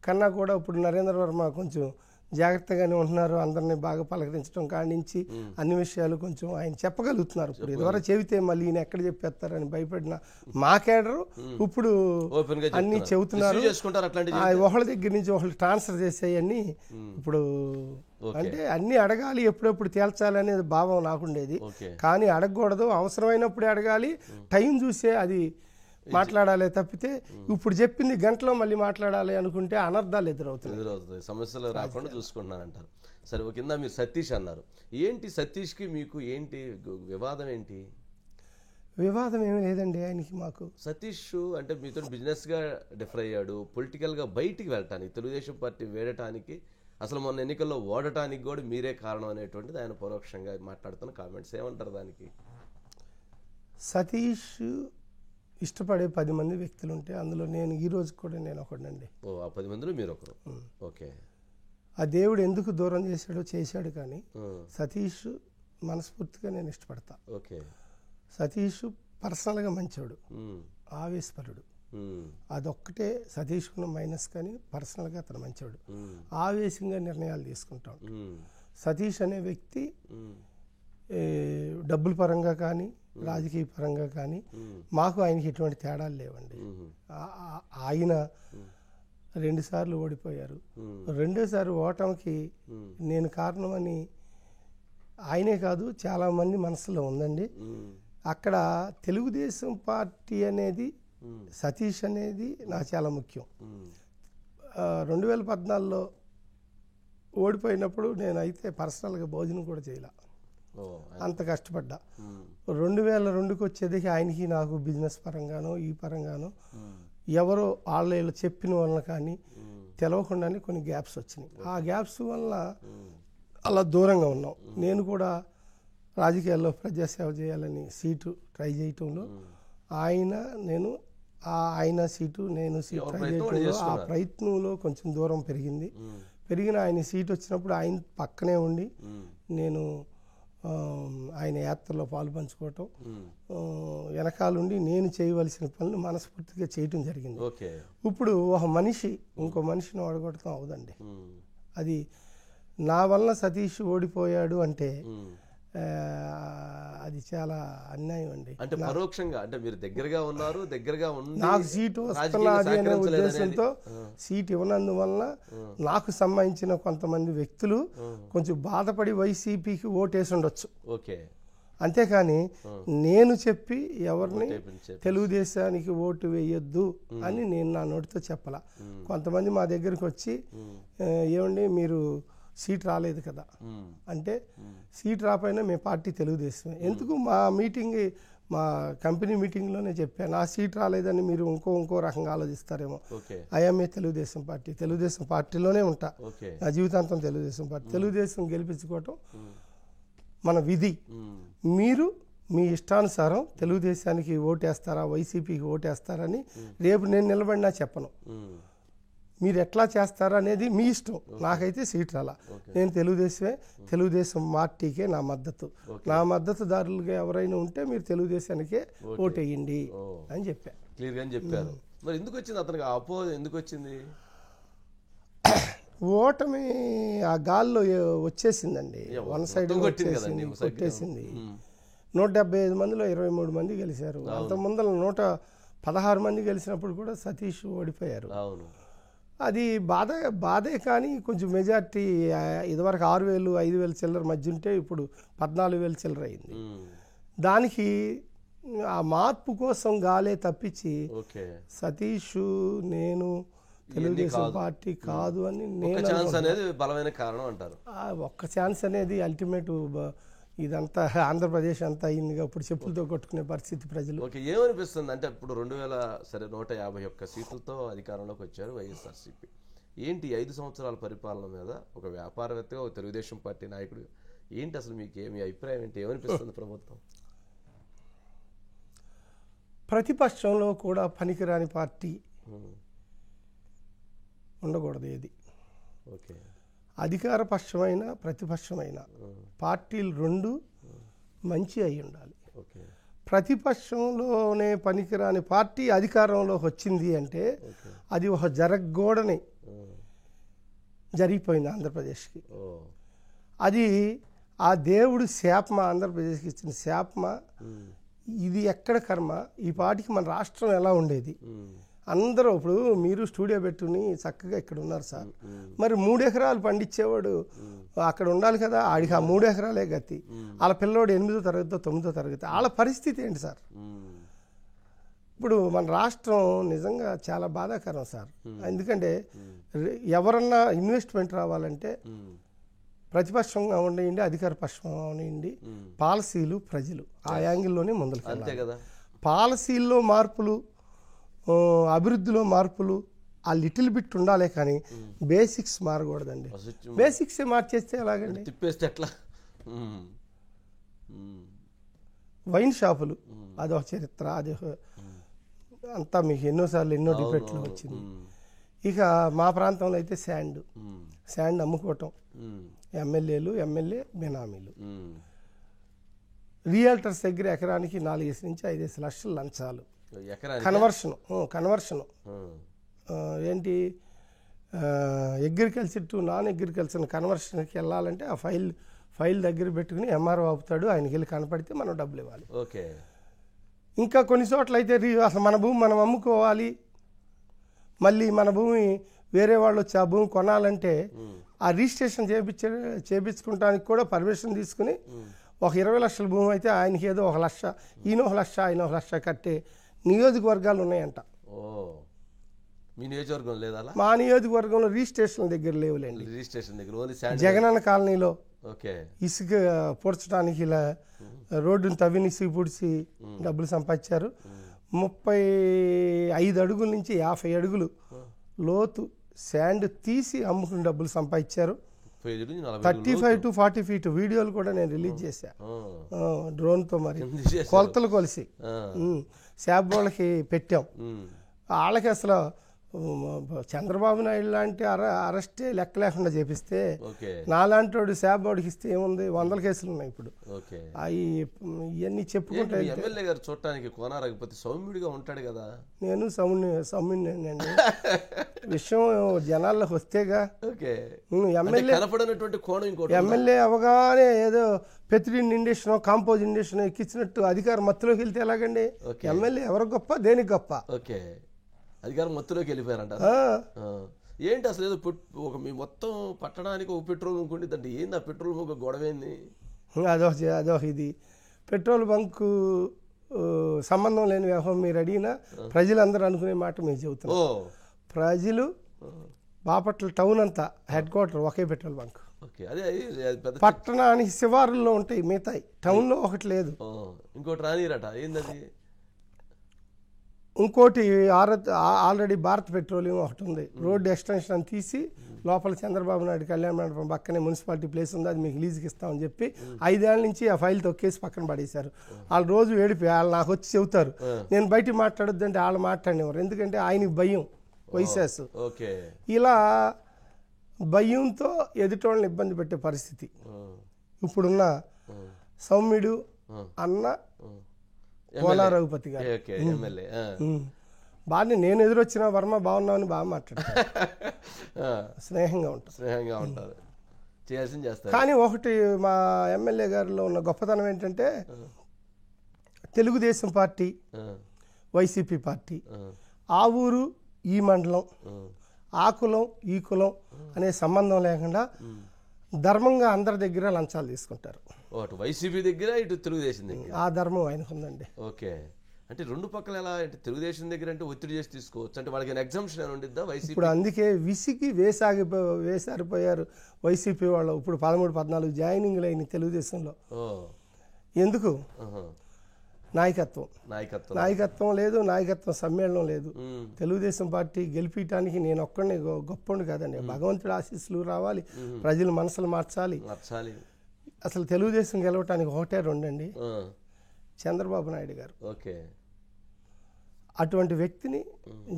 కన్నా కూడా ఇప్పుడు నరేంద్ర వర్మ కొంచెం జాగ్రత్తగానే ఉంటున్నారు. అందరినీ బాగా పలకరించడం కానించి అన్ని విషయాలు కొంచెం ఆయన చెప్పగలుగుతున్నారు. ఇప్పుడు ఇదివరకు చెబితే మళ్ళీ ఈయన ఎక్కడ చెప్పేస్తారని భయపడిన మా కేడరు ఇప్పుడు అన్ని చెబుతున్నారు. ఒకళ్ళ దగ్గర నుంచి ఒకళ్ళు ట్రాన్స్ఫర్ చేసేయని ఇప్పుడు అంటే అన్ని అడగాలి, ఎప్పుడెప్పుడు తేల్చాలి అనేది భావం నాకుండేది. కానీ అడగకూడదు, అవసరమైనప్పుడే అడగాలి, టైం చూసే అది మాట్లాడాలి తప్పితే ఇప్పుడు చెప్పింది గంటలో మళ్ళీ మాట్లాడాలి అనుకుంటే అనర్థాలు ఎదురవుతాయి, సమస్యలు రాకుండా చూసుకుంటున్నారంటారు. సరే, కింద మీరు సతీష్ అన్నారు. ఏంటి సతీష్కి మీకు ఏంటి వివాదం? ఏంటి వివాదం ఏమీ లేదండి ఆయనకి మాకు. సతీష్ అంటే మీతో బిజినెస్గా డిఫర్ అయ్యాడు, పొలిటికల్గా బయటికి వెళ్ళటానికి, తెలుగుదేశం పార్టీ వేయటానికి అసలు మొన్న ఎన్నికల్లో ఓడటానికి కూడా మీరే కారణం అనేటువంటిది ఆయన పరోక్షంగా మాట్లాడుతున్న కామెంట్స్. ఏమంటారు దానికి? సతీష్ ఇష్టపడే 10 మంది వ్యక్తులు ఉంటే అందులో నేను ఈ రోజు కూడా నేను ఒకడండి. ఆ 10 మందిలో మీరు ఒకరు. ఓకే. ఆ దేవుడు ఎందుకు దూరం చేశాడు కానీ సతీష్ మనస్ఫూర్తిగా నేను ఇష్టపడతా. ఓకే. సతీష్ పర్సనల్గా మంచోడు, ఆవేశపరుడు. అదొక్కటే సతీష్ ఉన్న మైనస్, కానీ పర్సనల్గా అతను మంచోడు, ఆవేశంగా నిర్ణయాలు తీసుకుంటాడు. సతీష్ అనే వ్యక్తి డబ్బుల పరంగా కానీ రాజకీయ పరంగా కానీ మాకు ఆయనకి ఎటువంటి తేడాలు లేవండి. ఆయన 2 సార్లు ఓడిపోయారు. 2సారి ఓటమికి నేను కారణమని ఆయనే కాదు చాలామంది మనసులో ఉందండి. అక్కడ తెలుగుదేశం పార్టీ అనేది, సతీష్ అనేది నాకు చాలా ముఖ్యం. 2014లో ఓడిపోయినప్పుడు నేనైతే పర్సనల్గా భోజనం కూడా చేయలే, అంత కష్టపడ్డా. 2002కి వచ్చేదికి ఆయనకి నాకు బిజినెస్ పరంగానో ఈ పరంగానో ఎవరో వాళ్ళు చెప్పిన వలన కానీ తెలవకుండానే కొన్ని గ్యాప్స్ వచ్చినాయి. ఆ గ్యాప్స్ వల్ల అలా దూరంగా ఉన్నాం. నేను కూడా రాజకీయాల్లో ప్రజాసేవ చేయాలని సీటు ట్రై చేయటంలో ఆయన సీటు నేను సీటు ట్రై చేయటంలో ఆ ప్రయత్నంలో కొంచెం దూరం పెరిగిన ఆయన సీటు వచ్చినప్పుడు ఆయన పక్కనే ఉండి నేను ఆయన యాత్రలో పాలు పంచుకోవటం, వెనకాలండి నేను చేయవలసిన పనులు మనస్ఫూర్తిగా చేయటం జరిగింది. ఇప్పుడు ఒక మనిషి ఇంకో మనిషిని ఓడగొడతాం అవదండి. అది నా వల్ల సతీష్ ఓడిపోయాడు అంటే అది చాలా అన్యాయం అండి. అంటే పరోక్షంగా, అంటే మీరు దగ్గరగా ఉన్నారు, దగ్గరగా నాకు సీటు వస్తున్నది అనే ఉద్దేశంతో సీట్ ఇవ్వనందువల్ల నాకు సంబంధించిన కొంతమంది వ్యక్తులు కొంచెం బాధపడి వైసీపీకి ఓటేసి ఉండొచ్చు. అంతేకాని నేను చెప్పి ఎవరిని తెలుగుదేశానికి ఓటు వేయొద్దు అని నేను నా నోటితో చెప్పలా. కొంతమంది మా దగ్గరికి వచ్చి ఏమండి మీరు సీట్ రాలేదు కదా అంటే, సీట్ రాపోయినా మేము పార్టీ తెలుగుదేశమే, ఎందుకు మా కంపెనీ మీటింగ్లోనే చెప్పాను, ఆ సీట్ రాలేదని మీరు ఇంకో రకంగా ఆలోచిస్తారేమో. ఐఎంఏ తెలుగుదేశం పార్టీలోనే ఉంటా, నా జీవితాంతం తెలుగుదేశం గెలిపించుకోవటం మన విధి. మీరు మీ ఇష్టానుసారం తెలుగుదేశానికి ఓటేస్తారా వైసీపీకి ఓటేస్తారని రేపు నేను నిలబడినా చెప్పను. మీరు ఎట్లా చేస్తారా అనేది మీ ఇష్టం. నాకైతే సీట్ రాలా, నేను తెలుగుదేశం పార్టీకే నా మద్దతుదారులుగా ఎవరైనా ఉంటే మీరు తెలుగుదేశానికే ఓటేయండి అని చెప్పా. క్లియర్గా చెప్పారు. మరి ఎందుకు వచ్చింది అతనికి అపోజ్? ఎందుకు వచ్చింది? ఓటమి ఆ గాల్లో వచ్చేసిందండి, వన్ సైడ్ కొట్టేసింది. 175 మందిలో 23 మంది గెలిచారు. అంత ముందర 116 మంది గెలిచినప్పుడు కూడా సతీష్ ఓడిపోయారు. అది బాధే కానీ కొంచెం మెజార్టీ ఇదివరకు 6,000 5,000 చిల్లర మధ్య ఉంటే ఇప్పుడు 14,000 చిల్లర అయింది. దానికి ఆ మార్పు కోసం గాలే తప్పించి సతీష్ నేను తెలుగుదేశం పార్టీ కాదు అని నేను బలమైన కారణం అంటారు. ఒక్క ఛాన్స్ అనేది అల్టిమేట్ ఇదంతా ఆంధ్రప్రదేశ్ అంతా అయిందిగా, ఇప్పుడు చెప్పులతో కొట్టుకునే పరిస్థితి ప్రజలు. ఏమనిపిస్తుంది అంటే ఇప్పుడు 151 సీట్లతో అధికారంలోకి వచ్చారు వైఎస్ఆర్సీపీ. ఏంటి 5 సంవత్సరాల పరిపాలన మీద ఒక వ్యాపారవేత్తగా, ఒక తెలుగుదేశం పార్టీ నాయకుడు ఏంటి అసలు మీ అభిప్రాయం ఏంటి? ఏమనిపిస్తుంది ప్రభుత్వం? ప్రతిపక్షంలో కూడా పనికిరాని పార్టీ ఉండకూడదు ఏది. అధికార పక్షమైన ప్రతిపక్షమైన పార్టీలు 2 మంచి అయి ఉండాలి. ప్రతిపక్షంలోనే పనికిరాని పార్టీ అధికారంలోకి వచ్చింది అంటే అది ఒక జరగకూడని జరిగిపోయింది ఆంధ్రప్రదేశ్కి. అది ఆ దేవుడు శాపమా, ఆంధ్రప్రదేశ్కి ఇచ్చిన శాపమా, ఇది ఎక్కడ కర్మ? ఈ పార్టీకి మన రాష్ట్రం ఎలా ఉండేది? అందరూ ఇప్పుడు మీరు స్టూడియో పెట్టుకుని చక్కగా ఇక్కడ ఉన్నారు సార్, మరి 3 ఎకరాలు పండించేవాడు అక్కడ ఉండాలి కదా, ఆడికి ఆ 3 ఎకరాలే గతి. వాళ్ళ పిల్లోడు 8వ తరగతి 9వ తరగతి, వాళ్ళ పరిస్థితి ఏంటి సార్? ఇప్పుడు మన రాష్ట్రం నిజంగా చాలా బాధాకరం సార్. ఎందుకంటే ఎవరన్నా ఇన్వెస్ట్మెంట్ రావాలంటే ప్రతిపక్షంగా ఉండండి, అధికార పక్షంగా ఉండండి, పాలసీలు ప్రజలు ఆ యాంగిల్లోనే ముందుకు వెళ్ళాలి. పాలసీల్లో మార్పులు, అభివృద్ధిలో మార్పులు ఆ లిటిల్ బిట్ ఉండాలే కానీ బేసిక్స్ మారకూడదండి. బేసిక్స్ మార్చేస్తే ఎలాగండి? తిప్పేస్తే ఎట్లా? వైన్ షాపులు అదొక చరిత్ర, అది అంతా మీకు ఎన్నోసార్లు ఎన్నో డిబేట్లు వచ్చింది. ఇక మా ప్రాంతంలో అయితే శాండ్ అమ్ముకోవటం, ఎమ్మెల్యే బినామీలు, రియల్టర్స్ దగ్గర ఎకరానికి 4 నుంచి 5 లక్షలు లంచాలు, కన్వర్షన్ ఏంటి అగ్రికల్చర్ టు నాన్ అగ్రికల్చర్ కన్వర్షన్కి వెళ్ళాలంటే ఆ ఫైల్ దగ్గర పెట్టుకుని ఎంఆర్ఓ ఆపుతాడు, ఆయనకి వెళ్ళి కనపడితే మనం డబ్బులు ఇవ్వాలి. ఓకే. ఇంకా కొన్ని చోట్ల అయితే అసలు మన భూమి మనం అమ్ముకోవాలి, మళ్ళీ మన భూమి వేరే వాళ్ళు వచ్చి ఆ భూమి కొనాలంటే ఆ రిజిస్ట్రేషన్ చేయించుకోవడానికి కూడా పర్మిషన్ తీసుకుని ఒక 20 లక్షల భూమి అయితే ఆయనకి ఏదో 1 లక్ష, ఈయన 1 లక్ష, ఆయన 1 లక్ష కట్టే నియోజకవర్గాలు ఉన్నాయంట. మీ నియోజకవర్గం లేదా? మా నియోజకవర్గంలో రిజిస్ట్రేషన్ దగ్గర లేవులేండి. రిజిస్ట్రేషన్ దగ్గర జగనన్న కాలనీలో ఇసుక పూడ్చడానికి ఇలా రోడ్డుని తవ్విని ఇసుక పూడ్చి డబ్బులు సంపాదించారు. 35 అడుగుల నుంచి 50 అడుగులు లోతు శాండ్ తీసి అమ్ముకుని డబ్బులు సంపాదించారు. 35 to 40 feet వీడియోలు కూడా నేను రిలీజ్ చేశా డ్రోన్తో, మరి కొలతలు కొలిసి శాబ్ వాళ్ళకి పెట్టాం. వాళ్ళకి అసలు చంద్రబాబు నాయుడు లాంటి అరెస్టే లెక్క లేకుండా చేపిస్తే నాలాంటి వాడు శాబ్ వాడికి ఇస్తే ఏముంది, 100 కేసులు ఉన్నాయి ఇప్పుడు. ఇవన్నీ చెప్పుకుంటే ఎమ్మెల్యే గారు చూడటానికి కోనారాకపోతే సౌమ్యుడిగా ఉంటాడు కదా. నేను సౌమ్యుడినండి. విషయం జనాల్లోకి వస్తేగా. ఎమ్మెల్యే అవగానే ఏదో పెత్రిన్ ఇండస్ట్రీ కాంపోజ్ ఇండస్ట్రీ ఎక్కించినట్టు అధికారం మత్తులోకి వెళ్తే ఎలాగండి? ఎమ్మెల్యే ఎవరు గొప్ప, దేనికి గొప్ప? అధికారం మత్తులోకి వెళ్ళిపోయారంట. ఏంటి అసలు ఏదో మీ మొత్తం పట్టడానికి ఒక పెట్రోల్ బంక్ ఉండిద్దంటే ఏంది ఆ పెట్రోల్ బంక్ గొడవేంది? అదొక ఇది పెట్రోల్ బంకు సంబంధం లేని వ్యవహారం. మీరు అడిగినా ప్రజలందరూ అనుకునే మాట మీరు చెబుతున్నారు. ప్రజలు బాపట్ల టౌన్ అంతా హెడ్ క్వార్టర్ ఒకే పెట్రోల్ బంక్. పట్టణానికి శివారుల్లో ఉంటాయి మిగతాయి, టౌన్లో ఒకటి లేదు. ఇంకోటి రానిరట, ఏందది? ఇంకోటి ఆల్రెడీ భారత్ పెట్రోలియం ఒకటి ఉంది, రోడ్డు ఎక్స్టెన్షన్ అని తీసి లోపల చంద్రబాబు నాయుడు కళ్యాణ మండపం పక్కనే మున్సిపాలిటీ ప్లేస్ ఉంది, అది మీకు లీజుకి ఇస్తామని చెప్పి 5 ఏళ్ల నుంచి ఆ ఫైల్ తొక్కేసి పక్కన పడేశారు. వాళ్ళు రోజు ఏడిపోయి వాళ్ళు నాకు వచ్చి చెబుతారు, నేను బయట మాట్లాడొద్దంటే వాళ్ళు మాట్లాడినవారు, ఎందుకంటే ఆయనకి భయం, వైసెస్. ఇలా భయంతో ఎదుటోళ్ళని ఇబ్బంది పెట్టే పరిస్థితి ఇప్పుడున్న సౌమ్యుడు అన్న కోలా రఘుపతి గారు. బాగా నేను ఎదురొచ్చిన వర్మ బాగున్నామని బాగా మాట్లాడతారు, స్నేహంగా ఉంటారు. కానీ ఒకటి మా ఎమ్మెల్యే గారిలో ఉన్న గొప్పతనం ఏంటంటే తెలుగుదేశం పార్టీ, వైసీపీ పార్టీ, ఆ ఊరు ఈ మండలం, ఆ కులం ఈ కులం అనే సంబంధం లేకుండా ధర్మంగా అందరి దగ్గర లంచాలు తీసుకుంటారు. వైసీపీ దగ్గర, ఇటు తెలుగుదేశం దగ్గర ఆ ధర్మం ఆయనకు ఉందండి. ఓకే. అంటే రెండు పక్కల ఎలా అంటే తెలుగుదేశం దగ్గర అంటే ఒత్తిడి చేసి తీసుకోవచ్చు అంటే వాళ్ళకి ఎగ్జామ్షన్ అని ఉండిద్దా వైసీపీ? ఇప్పుడు అందుకే విసిగి వేసారిపోయారు వైసీపీ వాళ్ళు. ఇప్పుడు 13-14 జాయినింగ్లు అయినాయి తెలుగుదేశంలో. ఎందుకు? నాయకత్వం లేదు, నాయకత్వం సమ్మేళనం లేదు. తెలుగుదేశం పార్టీ గెలిపించడానికి నేను ఒక్కడిని గొప్పండి కాదండి, భగవంతుడి ఆశీస్సులు రావాలి, ప్రజల మనసులు మార్చాలి. అసలు తెలుగుదేశం గెలవటానికి 1-2 అండి, చంద్రబాబు నాయుడు గారు. అటువంటి వ్యక్తిని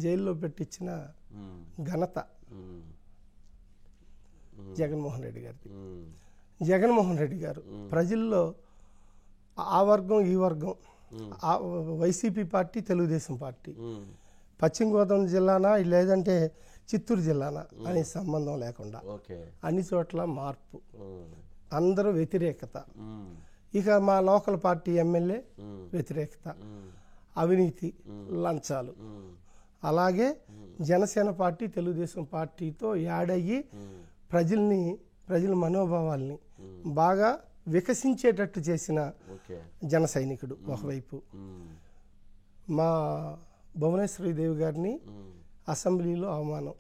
జైల్లో పెట్టించిన ఘనత జగన్మోహన్ రెడ్డి గారిది. జగన్మోహన్ రెడ్డి గారు ప్రజల్లో ఆ వర్గం ఈ వర్గం, వైసీపీ పార్టీ తెలుగుదేశం పార్టీ, పశ్చిమ గోదావరి జిల్లానా లేదంటే చిత్తూరు జిల్లానా అనే సంబంధం లేకుండా అన్ని చోట్ల మార్పు, అందరూ వ్యతిరేకత. ఇక మా లోకల్ పార్టీ ఎమ్మెల్యే వ్యతిరేకత, అవినీతి, లంచాలు. అలాగే జనసేన పార్టీ తెలుగుదేశం పార్టీతో యాడయ్యి ప్రజల మనోభావాల్ని బాగా వికసించేటట్టు చేసిన జన సైనికుడు ఒకవైపు. మా భువనేశ్వరి దేవి గారిని అసెంబ్లీలో అవమానం,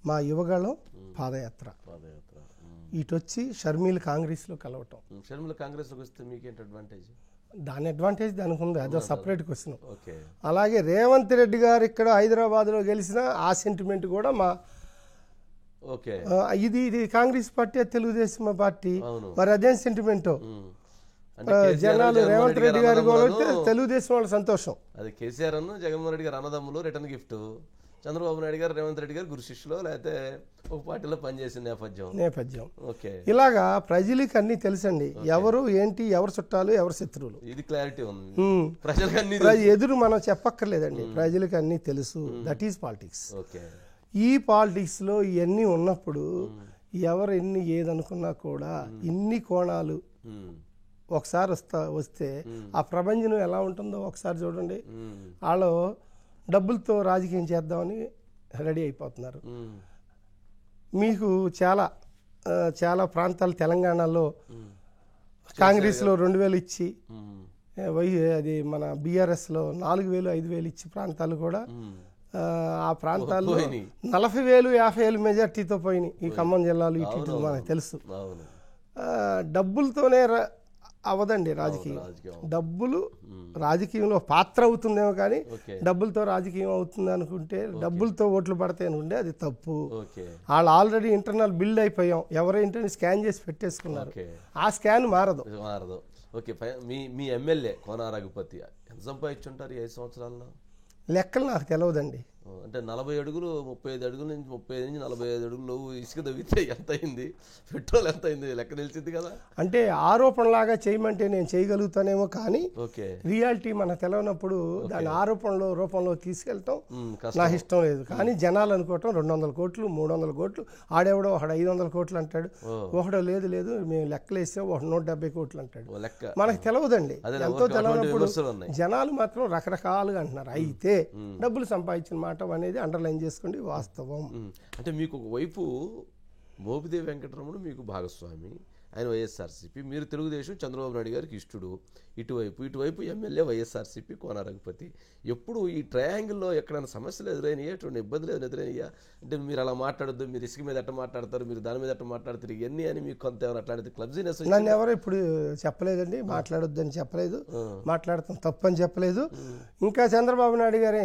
మా యువగళం పాదయాత్ర, ఇటొచ్చి షర్మిల కాంగ్రెస్లో కలవటం. షర్మిల కాంగ్రెస్లోకి వస్తే మీకేంటి అడ్వాంటేజ్? దాని అడ్వాంటేజ్ దానికి ఉంది, అదో సపరేట్ క్వశ్చన్. ఓకే. అలాగే రేవంత్ రెడ్డి గారు ఇక్కడ హైదరాబాద్లో గెలిచిన ఆ సెంటిమెంట్ కూడా మా ఓకే ఇది కాంగ్రెస్ పార్టీ, తెలుగుదేశం పార్టీ, అవును. మరి అదేం సెంటిమెంటో. అంటే జనాలు రేవంత్ రెడ్డి గారు కూడా తెలుగుదేశం వాళ్ళ సంతోషం. అది కేసీఆర్ అను జగన్మోహన్ రెడ్డి గారు అన్నదమ్ములు రిటర్న్ గిఫ్ట్, చంద్రబాబు నాయుడు గారు రేవంత్ రెడ్డి గారు గురు శిష్యులు, లేకపోతే ఒక పార్టీలో పనిచేసిన నేపథ్యం. ఓకే. ఇలాగా ప్రజలకి అన్ని తెలుసండి, ఎవరు ఏంటి, ఎవరు చుట్టాలు, ఎవరు శత్రువులు, ఇది క్లారిటీ ఉంది ప్రజలకి. ఎదురు మనం చెప్పక్కర్లేదండి, ప్రజలకి అన్ని తెలుసు. That is politics. ఓకే. ఈ పాలిటిక్స్లో ఇవన్నీ ఉన్నప్పుడు ఎవరు ఎన్ని ఏదనుకున్నా కూడా ఇన్ని కోణాలు ఒకసారి వస్తే ఆ ప్రపంచం ఎలా ఉంటుందో ఒకసారి చూడండి. వాళ్ళు డబ్బులతో రాజకీయం చేద్దామని రెడీ అయిపోతున్నారు. మీకు చాలా ప్రాంతాలు తెలంగాణలో కాంగ్రెస్లో 2000 ఇచ్చి, అది మన బీఆర్ఎస్లో 4000 5000 ఇచ్చి ప్రాంతాలు కూడా ఆ ప్రాంతాల్లో 40,000 50,000 మెజార్టీతో పోయినాయి. ఈ ఖమ్మం జిల్లాలో ఇటు మనకు తెలుసు. డబ్బులతోనే అవదండి రాజకీయం. డబ్బులు రాజకీయంలో పాత్ర అవుతుందేమో కానీ డబ్బులతో రాజకీయం అవుతుంది అనుకుంటే, డబ్బులతో ఓట్లు పడతాయి అనుకుంటే అది తప్పు. వాళ్ళు ఆల్రెడీ ఇంటర్నల్ బిల్డ్ అయిపోయాం, ఎవరైనా స్కాన్ చేసి పెట్టేసుకున్నారు, ఆ స్కాన్ మారదు. ఓకే. మీ ఎమ్మెల్యే కోన రఘుపతి ఎంత సంపాదించుంటారు 5 సంవత్సరాల్లో? లెక్కలు నాకు తెలియదండి. అంటే 40 అడుగులు 35 అడుగుల నుంచి 35 నుంచి 45 అడుగులు ఇసుక దవ్వితే ఎంత అయింది, పెట్రోల్ ఎంత అయింది లెక్క తెలిసింది కదా. అంటే ఆరోపణలాగా చేయమంటే నేను చేయగలుగుతానేమో కానీ రియాలిటీ మనకు తెలియనప్పుడు దాని ఆరోపణలో రూపంలో తీసుకెళ్తాం నాకు ఇష్టం లేదు. కానీ జనాలు అనుకోవటం 200 కోట్లు 300 కోట్లు, ఆడెవడో ఒకడు 500 కోట్లు అంటాడు, ఒకడో లేదు మేము లెక్కలు వేసాం 170 కోట్లు అంటాడు. మనకు తెలియదండి, ఎంతో తెలియనప్పుడు జనాలు మాత్రం రకరకాలుగా అంటున్నారు. అయితే డబ్బులు సంపాదించిన మాట అనేది అండర్లైన్ చేసుకోండి, వాస్తవం. అంటే మీకు ఒకవైపు మోపిదేవి వెంకటరమణ మీకు భాగస్వామి, ఆయన వైఎస్ఆర్సీపీ, మీరు తెలుగుదేశం చంద్రబాబు నాయుడు గారికి ఇష్టడు, ఇటువైపు ఎమ్మెల్యే వైఎస్ఆర్సీపీ కోన రఘుపతి. ఎప్పుడు ఈ ట్రయాంగిల్లో ఎక్కడైనా సమస్యలు ఎదురైనాయా, ఎటువంటి ఇబ్బందులు ఎదురైనాయా? అంటే మీరు అలా మాట్లాడద్దు, మీరు ఇసుక మీద ఎట్ట మాట్లాడతారు, మీరు దాని మీద ఎట్ట మాట్లాడతారు, ఇవన్నీ అని మీకు కొంత ఏమైనా అట్లాంటిది క్లబ్జీనెస్? నన్ను ఎవరు ఇప్పుడు చెప్పలేదండి, మాట్లాడొద్దు అని చెప్పలేదు, మాట్లాడతాం తప్పు అని చెప్పలేదు. ఇంకా చంద్రబాబు నాయుడు గారే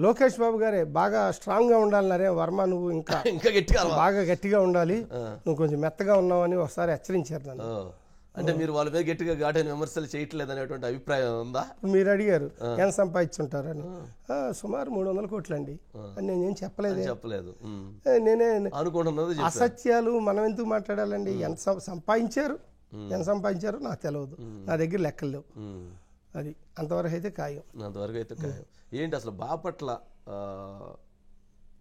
లోకేష్ బాబు గారే బాగా స్ట్రాంగ్ గా ఉండాలన్నారే, వర్మ నువ్వు ఇంకా బాగా గట్టిగా ఉండాలి, నువ్వు కొంచెం మెత్తగా ఉన్నావని ఒకసారి హెచ్చరించారు నన్ను. అంటే మీరు వాళ్ళ మీద గట్టిగా ఘాటైన విమర్శలు చేయట్లేదు అనేటువంటి అభిప్రాయం ఉందా? మీరు అడిగారు ఎంత సంపాదించుంటారని, సుమారు 300 కోట్లు అండి అని నేనేం చెప్పలేదు. నేనే అనుకుంటున్నది. అసత్యాలు మనం ఎందుకు మాట్లాడాలండి? ఎంత సంపాదించారు నాకు తెలియదు, నా దగ్గర లెక్కలు లేవు. అది అంతవరకు అయితే ఖాయం. ఏంటి అసలు బాపట్ల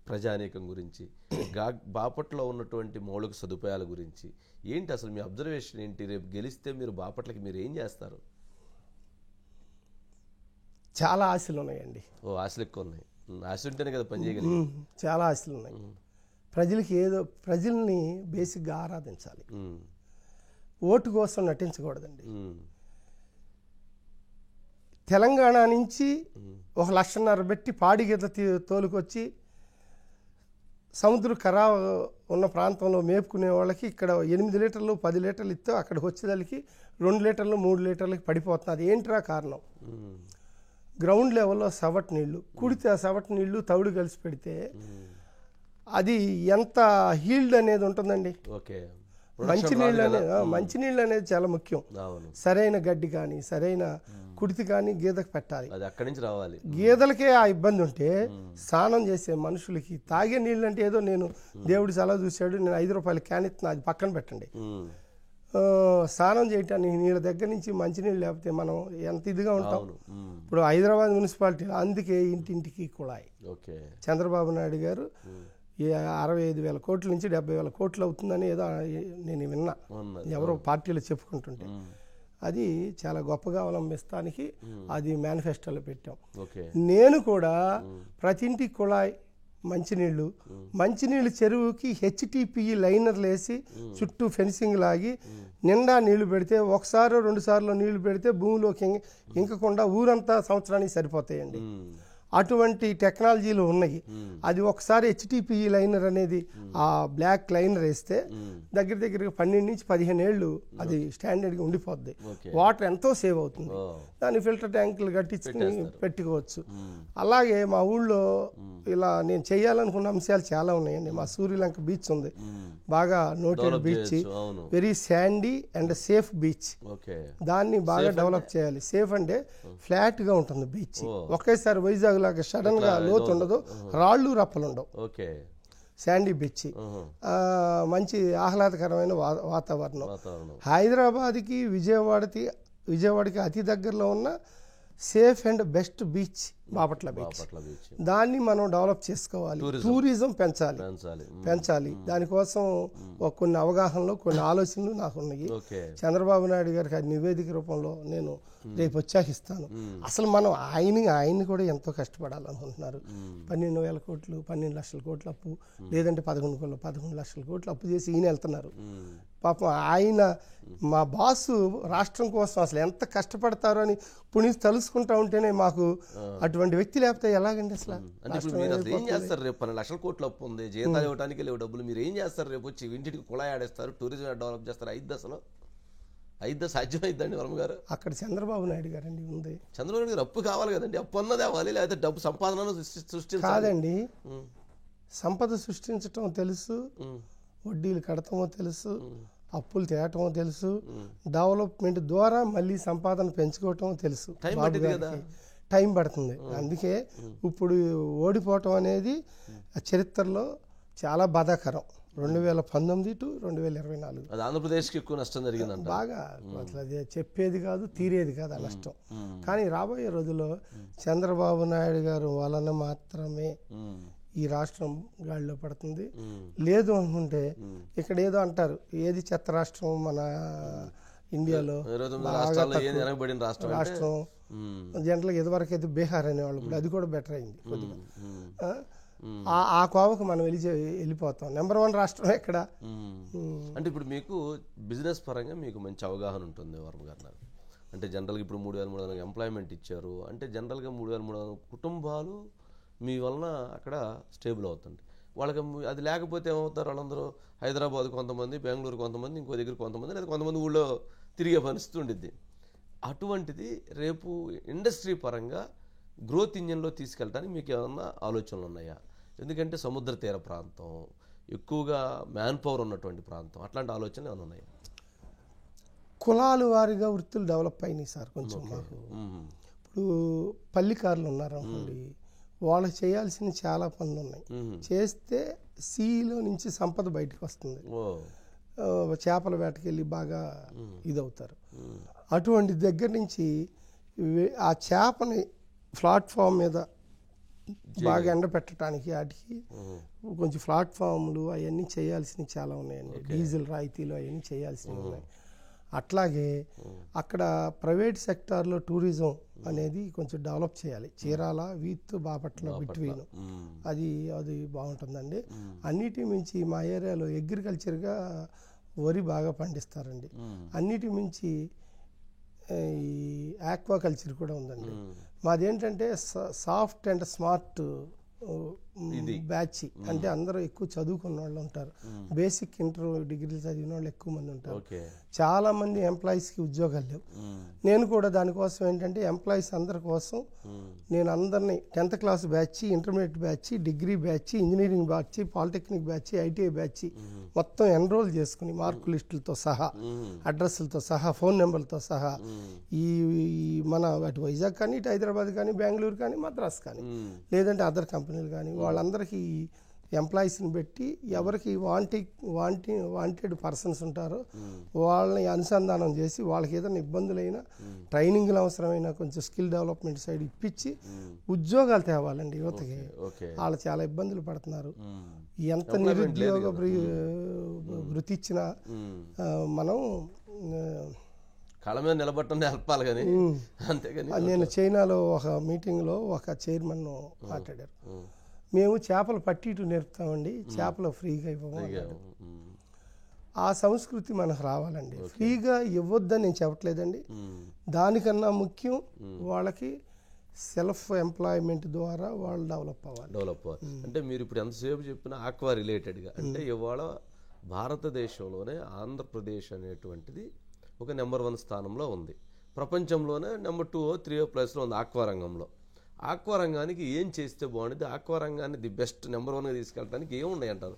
ప్రజానీకం గురించి, బాపట్ల ఉన్నటువంటి మౌలిక సదుపాయాల గురించి ఏంటి అసలు మీ అబ్జర్వేషన్ ఏంటి? రేపు గెలిస్తే మీరు బాపట్లకి మీరు ఏం చేస్తారు? చాలా ఆశలు ఉన్నాయండి. ఆశలు ఎక్కువ ఉన్నాయి. ఆశ ఉంటేనే కదా పని చేయగలిగి. చాలా ఆశలు ఉన్నాయి. ప్రజల్ని బేసిక్గా ఆరాధించాలి, ఓటు కోసం నటించకూడదండి. తెలంగాణ నుంచి 1.5 లక్ష పెట్టి పాడి గీత తోలుకొచ్చి సముద్ర కరా ఉన్న ప్రాంతంలో మేపుకునే వాళ్ళకి ఇక్కడ 8 లీటర్లు 10 లీటర్లు ఇస్తే అక్కడికి వచ్చేదానికి 2 లీటర్లు 3 లీటర్లకి పడిపోతున్నది. ఏంట్రా కారణం? గ్రౌండ్ లెవెల్లో సవట్ నీళ్లు కుడితే, ఆ సవట్ నీళ్లు తవుడు కలిసి పెడితే అది ఎంత హీల్డ్ అనేది ఉంటుందండి. మంచినీళ్ళు అనేది చాలా ముఖ్యం. సరైన గడ్డి కానీ సరైన కుడితి కానీ గీదకు పెట్టాలి, అక్కడి నుంచి రావాలి. గీదలకే ఆ ఇబ్బంది ఉంటే స్నానం చేసే మనుషులకి తాగే నీళ్ళు అంటే ఏదో నేను దేవుడు సలహా చూశాడు, నేను 5 రూపాయల క్యాన్ ఇస్తున్నా, అది పక్కన పెట్టండి. స్నానం చేయటానికి నీళ్ళ దగ్గర నుంచి మంచినీళ్ళు లేకపోతే మనం ఎంత ఇదిగా ఉంటాం. ఇప్పుడు హైదరాబాద్ మున్సిపాలిటీ అందుకే ఇంటింటికి కుళాయి. చంద్రబాబు నాయుడు గారు 65,000 కోట్ల నుంచి 70,000 కోట్లు అవుతుందని ఏదో నేను విన్నా, ఎవరో పార్టీలో చెప్పుకుంటుంటే. అది చాలా గొప్పగా అవలంబిస్తానికి అది మేనిఫెస్టోలో పెట్టాం. నేను కూడా ప్రతి ఇంటికి కుళాయి మంచినీళ్ళు చెరువుకి HTPE లైనర్లు వేసి చుట్టూ ఫెన్సింగ్ లాగి నిండా నీళ్లు పెడితే, 1 2 సార్లు నీళ్లు పెడితే భూమిలోకి ఇంకకుండా ఊరంతా సంవత్సరానికి సరిపోతాయండి. అటువంటి టెక్నాలజీలు ఉన్నాయి. అది ఒకసారి HTPE లైనర్ అనేది ఆ బ్లాక్ లైనర్ వేస్తే దగ్గరగా 12 నుంచి 15 ఏళ్ళు అది స్టాండర్డ్గా ఉండిపోద్ది. వాటర్ ఎంతో సేవ్ అవుతుంది. దాన్ని ఫిల్టర్ ట్యాంకులు కట్టించుకుని పెట్టుకోవచ్చు. అలాగే మా ఊళ్ళో ఇలా నేను చేయాలనుకున్న అంశాలు చాలా ఉన్నాయండి. మా సూర్యలంక బీచ్ ఉంది, బాగా noted beach, very Sandy and safe beach. దాన్ని బాగా డెవలప్ చేయాలి. సేఫ్ అంటే ఫ్లాట్ గా ఉంటుంది బీచ్, ఒకేసారి వైజాగ్ లాగా సడన్ గా లోతు ఉండదు, రాళ్ళు రప్పలు ఉండవు. శాండీ బీచ్, మంచి ఆహ్లాదకరమైన వాతావరణం. హైదరాబాద్కి విజయవాడకి అతి దగ్గరలో ఉన్న safe and best beach Bapatla beach. దాన్ని మనం డెవలప్ చేసుకోవాలి, టూరిజం పెంచాలి. దానికోసం కొన్ని అవగాహనలు, కొన్ని ఆలోచనలు నాకు ఉన్నాయి. చంద్రబాబు నాయుడు గారికి అది నివేదిక రూపంలో నేను రేపు వచ్చాకిస్తాను. అసలు మనం ఆయన్ని కూడా ఎంతో కష్టపడాలనుకుంటున్నారు. 12,000 కోట్లు 12 లక్షల కోట్ల అప్పు, లేదంటే 11 లక్షల కోట్లు అప్పు చేసి ఈయన వెళ్తున్నారు. పాపం ఆయన మా బాసు రాష్ట్రం కోసం అసలు ఎంత కష్టపడతారో అని ఇప్పుడు తెలుసుకుంటా ఉంటేనే మాకు అటువంటి వ్యక్తి లేకపోతే ఎలాగండి అసలు. ఏం చేస్తారు? రేపు 12 లక్షల కోట్ల అప్పు ఉంది, జీతాలు ఇవ్వడానికి లేవు డబ్బులు, మీరు ఏం చేస్తారు? రేపు వచ్చి ఇంటికి కుళాయి ఆడేస్తారు, టూరిజం డెవలప్ చేస్తారు. అయిద్దా సాధ్యమైద్దండి వర్మ గారు? అక్కడ చంద్రబాబు నాయుడు గారు అండి ఉంది. చంద్రబాబు నాయుడు గారు అప్పు కావాలి కదండి, అప్పు అన్నది అవ్వాలి, లేకపోతే డబ్బు సంపాదన సృష్టించాలి కాదండి. సంపద సృష్టించటం తెలుసు, వడ్డీలు కడటమో తెలుసు, అప్పులు తేయటమో తెలుసు, డెవలప్మెంట్ ద్వారా మళ్ళీ సంపాదన పెంచుకోవటం తెలుసు. టైం పడుతుంది. అందుకే ఇప్పుడు ఓడిపోవటం అనేది చరిత్రలో చాలా బాధాకరం. 2019 to 2024 అది ఆంధ్రప్రదేశ్కి ఎక్కువ నష్టం జరిగింది బాగా. అసలు అది చెప్పేది కాదు, తీరేది కాదు ఆ నష్టం. కానీ రాబోయే రోజుల్లో చంద్రబాబు నాయుడు గారు వలన మాత్రమే ఈ రాష్ట్రం గాడిలో పడుతుంది. లేదు అనుకుంటే ఇక్కడ ఏదో అంటారు, ఏది చెత్త రాష్ట్రం మన ఇండియాలో రాష్ట్రం జనరల్గా ఇదివరకు అయితే బీహార్ అనేవాళ్ళు, ఇప్పుడు అది కూడా బెటర్ అయింది కొద్దిగా. ఆ కోవకు మనం వెళ్ళిపోతాం. నెంబర్ 1 రాష్ట్రం ఎక్కడ అంటే ఇప్పుడు మీకు బిజినెస్ పరంగా మీకు మంచి అవగాహన ఉంటుంది వర్మ గారు. అంటే జనరల్గా ఇప్పుడు 3,300 ఎంప్లాయ్మెంట్ ఇచ్చారు అంటే జనరల్గా 3,300 కుటుంబాలు మీ వలన అక్కడ స్టేబుల్ అవుతుంది. వాళ్ళకి అది లేకపోతే ఏమవుతారు? వాళ్ళందరూ హైదరాబాద్ కొంతమంది, బెంగళూరు కొంతమంది, ఇంకో దగ్గర కొంతమంది, లేదా కొంతమంది ఊళ్ళో తిరిగే పరిస్థితి ఉండిద్ది. అటువంటిది రేపు ఇండస్ట్రీ పరంగా గ్రోత్ ఇంజన్లో తీసుకెళ్ళడానికి మీకు ఏమన్నా ఆలోచనలు ఉన్నాయా? ఎందుకంటే సముద్ర తీర ప్రాంతం, ఎక్కువగా మ్యాన్ పవర్ ఉన్నటువంటి ప్రాంతం, అట్లాంటి ఆలోచనలు ఏమైనా ఉన్నాయా? కులాల వారిగా వృత్తులు డెవలప్ అయినాయి సార్ కొంచెం. మాకు ఇప్పుడు పల్లికారులు ఉన్నారు అనుకోండి, వాళ్ళు చేయాల్సిన చాలా పనులు ఉన్నాయి. చేస్తే సీలో నుంచి సంపద బయటకు వస్తుంది. చేపల వేటకెళ్ళి బాగా ఇదవుతారు. అటువంటి దగ్గర నుంచి ఆ చేపని ప్లాట్ఫామ్ మీద బాగా ఎండపెట్టడానికి వాటికి కొంచెం ప్లాట్ఫామ్లు అవన్నీ చేయాల్సినవి చాలా ఉన్నాయండి. డీజిల్ రాయితీలు అవన్నీ చేయాల్సినవి ఉన్నాయి. అట్లాగే అక్కడ ప్రైవేట్ సెక్టార్లో టూరిజం అనేది కొంచెం డెవలప్ చేయాలి. చీరాల విత్ బాపట్ల బిట్వీన్ అది బాగుంటుందండి. అన్నిటి మించి మా ఏరియాలో అగ్రికల్చర్గా వరి బాగా పండిస్తారండి. అన్నిటి మించి ఈ ఆక్వాకల్చర్ కూడా ఉందండి. మాదేంటంటే సాఫ్ట్ అండ్ స్మార్ట్ బ్యాచ్, అంటే అందరూ ఎక్కువ చదువుకున్న వాళ్ళు ఉంటారు. బేసిక్ ఇంటర్ డిగ్రీలు చదివిన వాళ్ళు ఎక్కువ మంది ఉంటారు. చాలా మంది ఎంప్లాయీస్కి ఉద్యోగాలు లేవు. నేను కూడా దానికోసం ఏంటంటే ఎంప్లాయీస్ అందరి కోసం నేను అందరినీ 10th class batch, intermediate batch, degree batch, engineering batch, polytechnic batch, ITI batch మొత్తం ఎన్రోల్ చేసుకుని మార్కు లిస్టులతో సహా, అడ్రస్లతో సహా, ఫోన్ నెంబర్లతో సహా ఈ మన అటు వైజాగ్ కానీ, ఇటు హైదరాబాద్ కానీ, బెంగళూరు కానీ, మద్రాస్ కానీ, లేదంటే అదర్ కంపెనీలు కానీ, వాళ్ళందరికీ ఎంప్లాయీస్ని పెట్టి ఎవరికి వాంటెడ్ పర్సన్స్ ఉంటారో వాళ్ళని అనుసంధానం చేసి వాళ్ళకి ఏదైనా ఇబ్బందులైనా, ట్రైనింగ్లు అవసరమైన కొంచెం స్కిల్ డెవలప్మెంట్ సైడ్ ఇప్పించి ఉద్యోగాలు తేవాలండి యువతకి. వాళ్ళు చాలా ఇబ్బందులు పడుతున్నారు. ఎంత నిరుద్యోగ వృత్తి ఇచ్చినా మనం నేను చైనాలో ఒక మీటింగ్లో ఒక చైర్మన్ మాట్లాడారు, మేము చేపలు పట్టి ఇటు నేర్పుతామండి, చేపలు ఫ్రీగా ఇవ్వము. ఆ సంస్కృతి మనకు రావాలండి. ఫ్రీగా ఇవ్వద్దని నేను చెప్పట్లేదండి. దానికన్నా ముఖ్యం వాళ్ళకి సెల్ఫ్ ఎంప్లాయ్మెంట్ ద్వారా వాళ్ళు డెవలప్ అవ్వాలి. అంటే మీరు ఇప్పుడు ఎంతసేపు చెప్పిన ఆక్వా రిలేటెడ్గా, అంటే ఇవాళ భారతదేశంలోనే ఆంధ్రప్రదేశ్ అనేటువంటిది ఒక నెంబర్ 1 స్థానంలో ఉంది. ప్రపంచంలోనే నెంబర్ 2 or 3 ప్లేస్లో ఉంది ఆక్వా రంగంలో. ఆక్వా రంగానికి ఏం చేస్తే బాగుంటుంది? ఆక్వా రంగాన్ని ది బెస్ట్ నెంబర్ 1గా తీసుకెళ్ళడానికి ఏమున్నాయి అంటారు?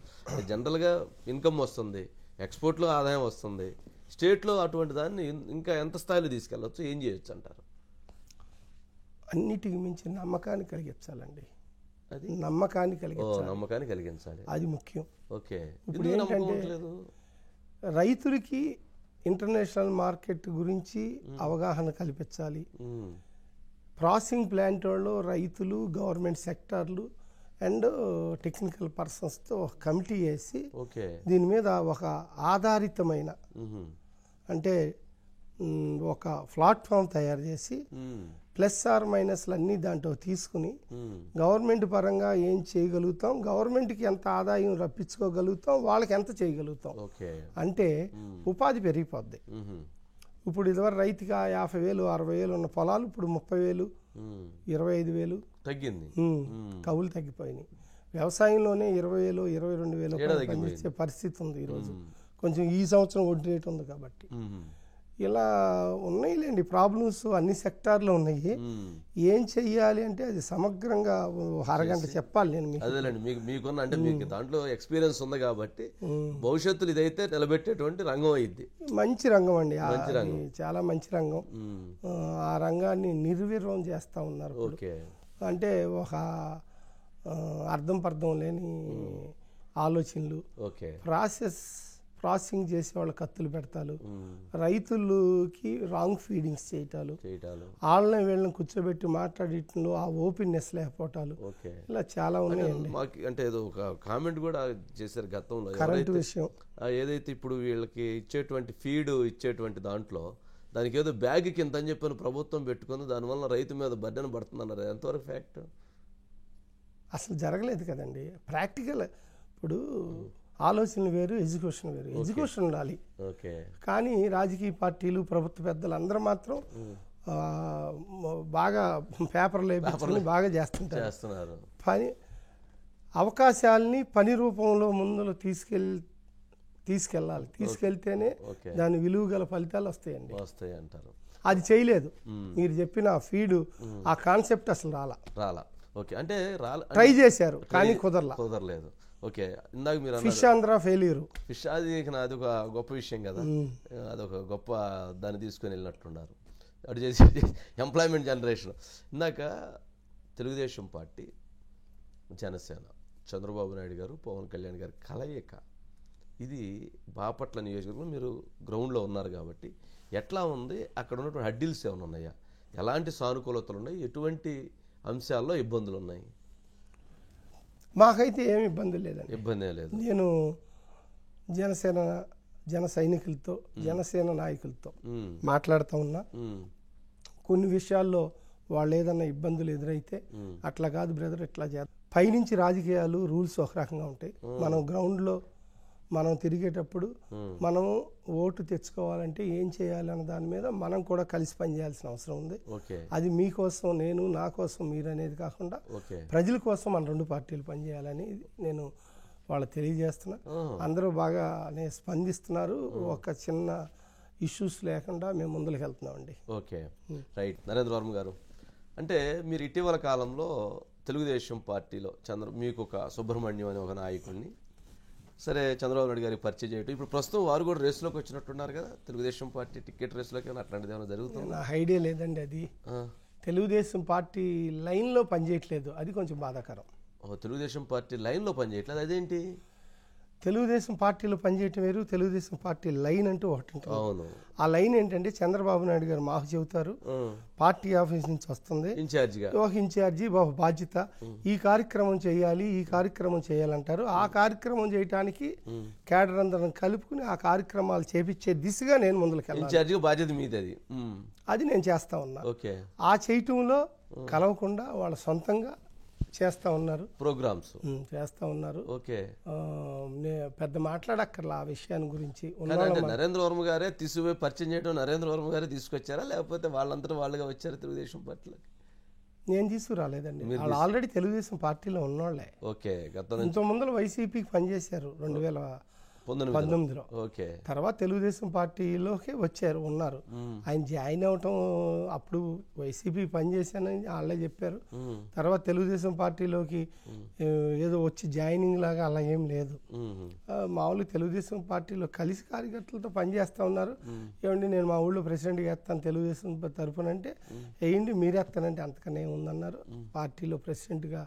జనరల్గా ఇన్కమ్ వస్తుంది, ఎక్స్పోర్ట్లో ఆదాయం వస్తుంది, స్టేట్లో అటువంటి దాన్ని ఇంకా ఎంత స్థాయిలో తీసుకెళ్ళవచ్చు, ఏం చేయొచ్చు అంటారు? అన్నిటికి మించి నమ్మకాన్ని కలిగించాలండి. అది నమ్మకాన్ని కలిగించాలి, అది ముఖ్యం. ఓకే. ఇప్పుడు ఏంటంటే రైతులకి ఇంటర్నేషనల్ మార్కెట్ గురించి అవగాహన కల్పించాలి. ప్రాసెసింగ్ ప్లాంట్ వాళ్ళు, రైతులు, గవర్నమెంట్ సెక్టార్లు అండ్ టెక్నికల్ పర్సన్స్తో ఒక కమిటీ వేసి దీని మీద ఒక ఆధారితమైన అంటే ఒక ప్లాట్ఫామ్ తయారు చేసి ప్లస్ ఆర్ మైనస్లు అన్నీ దాంట్లో తీసుకుని గవర్నమెంట్ పరంగా ఏం చేయగలుగుతాం, గవర్నమెంట్కి ఎంత ఆదాయం రప్పించుకోగలుగుతాం, వాళ్ళకి ఎంత చేయగలుగుతాం అంటే ఉపాధి పెరిగిపోద్ది. ఇప్పుడు ఇదివరకు రైతుకి 50,000 60,000 ఉన్న పొలాలు ఇప్పుడు 30,000 25,000 తగ్గింది. కవులు తగ్గిపోయినాయి. వ్యవసాయంలోనే 20,000 22,000 పండించే పరిస్థితి ఉంది ఈరోజు. కొంచెం ఈ సంవత్సరం వడ్డీ రేటు ఉంది కాబట్టి. ఇలా ఉన్నాయిలేండి ప్రాబ్లమ్స్, అన్ని సెక్టార్లో ఉన్నాయి. ఏం చెయ్యాలి అంటే అది సమగ్రంగా అరగంట చెప్పాలి నేను. అదేలేండి, మీకున్న అంటే మీకు దాంట్లో ఎక్స్పీరియన్స్ ఉంది కాబట్టి భవిష్యత్తులో ఇదైతే నిలబెట్టేటువంటి రంగం అయింది. మంచి రంగం అండి, చాలా మంచి రంగం. ఆ రంగాన్ని నిర్వీర్యం చేస్తూ ఉన్నారు. అంటే ఒక అర్థం పర్థం లేని ఆలోచనలు, ప్రాసెసింగ్ చేసే వాళ్ళ కత్తులు పెడతారు, రైతులకి రాంగ్ ఫీడింగ్స్ చేయటాలు, వాళ్ళని వీళ్ళని కూర్చోబెట్టి మాట్లాడేటంలో ఆ ఓపెన్నెస్ లేకపోవటాలు, ఇలా చాలా ఉన్నాయండి. అంటే ఏదో ఒక కామెంట్ కూడా చేశారు గతంలో, కరెంట్ విషయం ఏదైతే ఇప్పుడు వీళ్ళకి ఇచ్చేటువంటి ఫీడ్ ఇచ్చేటువంటి దాంట్లో దానికి ఏదో బ్యాగ్ కింద అని చెప్పిన ప్రభుత్వం పెట్టుకుంది, దానివల్ల రైతు మీద బర్డెన్ పడుతుంది అన్నారు. ఎంతవరకు ఫ్యాక్ట్? అసలు జరగలేదు కదండి. ప్రాక్టికల్ ఇప్పుడు ఆలోచనలు వేరు, ఎడ్యుకేషన్ వేరు. ఎడ్యుకేషన్ ఉండాలి, కానీ రాజకీయ పార్టీలు, ప్రభుత్వ పెద్దలు అందరూ మాత్రం బాగా పేపర్లు వేయించుకొని బాగా చేస్తున్నారు. పని అవకాశాలని పని రూపంలో ముందులో తీసుకెళ్ళాలి. తీసుకెళ్తేనే దాని విలువ గల ఫలితాలు వస్తాయండి. అంటారు. అది చేయలేదు. మీరు చెప్పిన ఫీడ్ ఆ కాన్సెప్ట్ అసలు రాలా. ఓకే, అంటే ట్రై చేశారు కానీ కుదరలేదు. ఓకే, ఇందాక మీరు ఫిష్ ఆంధ్ర ఫెయిల్యూర్, ఫిష్ అది ఒక గొప్ప విషయం కదా, అదొక గొప్ప దాన్ని తీసుకొని వెళ్ళినట్టున్నారు. అటు చేసి ఎంప్లాయ్మెంట్ జనరేషన్. ఇందాక తెలుగుదేశం పార్టీ, జనసేన, చంద్రబాబు నాయుడు గారు, పవన్ కళ్యాణ్ గారి కలయిక, ఇది బాపట్ల నియోజకవర్గంలో మీరు గ్రౌండ్లో ఉన్నారు కాబట్టి ఎట్లా ఉంది? అక్కడ ఉన్నటువంటి హడ్డిల్స్ ఏమైనా ఉన్నాయా? ఎలాంటి సానుకూలతలు ఉన్నాయి? ఎటువంటి అంశాల్లో ఇబ్బందులు ఉన్నాయి? మాకైతే ఏమి ఇబ్బంది లేదండి. ఇబ్బంది లేదు. నేను జన సైనికులతో, జనసేన నాయకులతో మాట్లాడుతూ ఉన్నా. కొన్ని విషయాల్లో వాళ్ళు ఏదన్నా ఇబ్బందులు ఎదురైతే అట్లా కాదు బ్రదర్, ఇట్లా చేద్దాం. పైనుంచి రాజకీయాలు రూల్స్ ఒక రకంగా ఉంటాయి. మనం గ్రౌండ్లో మనం తిరిగేటప్పుడు మనం ఓటు తెచ్చుకోవాలంటే ఏం చేయాలి అన్న దాని మీద మనం కూడా కలిసి పనిచేయాల్సిన అవసరం ఉంది. అది మీకోసం నేను, నా కోసం మీరు అనేది కాకుండా ప్రజల కోసం మన రెండు పార్టీలు పనిచేయాలని నేను వాళ్ళు తెలియజేస్తున్నా. అందరూ బాగానే స్పందిస్తున్నారు. ఒక చిన్న ఇష్యూస్ లేకుండా మేము ముందుకు వెళ్తున్నామండి. Okay, right. నరేంద్ర వర్మ గారు, అంటే మీరు ఇటీవల కాలంలో తెలుగుదేశం పార్టీలో మీకు ఒక సుబ్రహ్మణ్యం అనే ఒక నాయకుడిని సరే చంద్రబాబు నాయుడు గారికి పరిచయం చేయటం, ఇప్పుడు ప్రస్తుతం వారు కూడా రేసులోకి వచ్చినట్టున్నారు కదా, తెలుగుదేశం పార్టీ టికెట్ రేసులోకి అట్లాంటిది ఏమైనా జరుగుతుంది? నా ఐడియా లేదండి. అది తెలుగుదేశం పార్టీ లైన్లో పనిచేయట్లేదు, అది కొంచెం బాధాకరం. తెలుగుదేశం పార్టీ లైన్లో పనిచేయట్లేదు, అదేంటి? తెలుగుదేశం పార్టీలో పనిచేయటం వేరు, తెలుగుదేశం పార్టీ లైన్ అంటూ ఒకటి ఉంటుంది. ఆ లైన్ ఏంటంటే చంద్రబాబు నాయుడు గారు మాకు చెబుతారు, పార్టీ ఆఫీస్ నుంచి వస్తుంది ఒక ఇన్ఛార్జి బాధ్యత, ఈ కార్యక్రమం చేయాలి, ఈ కార్యక్రమం చేయాలంటారు. ఆ కార్యక్రమం చేయడానికి కేడర్ అందరం కలుపుకుని ఆ కార్యక్రమాలు చేపించే దిశగా నేను ముందుకు బాధ్యత మీది, అది నేను చేస్తా ఉన్నా. ఆ చేయటంలో కలవకుండా వాళ్ళ సొంతంగా చేస్తా ఉన్నారు, ప్రోగ్రామ్స్ చేస్తా ఉన్నారు. ఓకే, పెద్ద మాట్లాడక్కర్లా ఆ విషయాన్ని గురించి. నరేంద్ర వర్మ గారే తీసుకుపోయి పరిచయం చేయడం, నరేంద్ర వర్మ గారే తీసుకొచ్చారా లేకపోతే వాళ్ళందరూ వాళ్ళుగా వచ్చారా తెలుగుదేశం పార్టీలోకి? నేను తీసుకురాలేదండి, వాళ్ళు ఆల్రెడీ తెలుగుదేశం పార్టీలో ఉన్నోళ్లే. ఓకే, గత ఇంత ముందర వైసీపీకి పనిచేశారు 2019లో. ఓకే, తర్వాత తెలుగుదేశం పార్టీలోకి వచ్చారు, ఉన్నారు. ఆయన జాయిన్ అవటం అప్పుడు వైసీపీ పనిచేశానని వాళ్ళే చెప్పారు. తర్వాత తెలుగుదేశం పార్టీలోకి ఏదో వచ్చి జాయినింగ్ లాగా అలా ఏం లేదు. మామూలుగా తెలుగుదేశం పార్టీలో కలిసి కార్యకర్తలతో పనిచేస్తూ ఉన్నారు. ఏమండి నేను మా ఊళ్ళో ప్రెసిడెంట్గా వేస్తాను తెలుగుదేశం తరఫున అంటే, వేయండి మీరేస్తానంటే అంతకనే ఉందన్నారు. పార్టీలో ప్రెసిడెంట్గా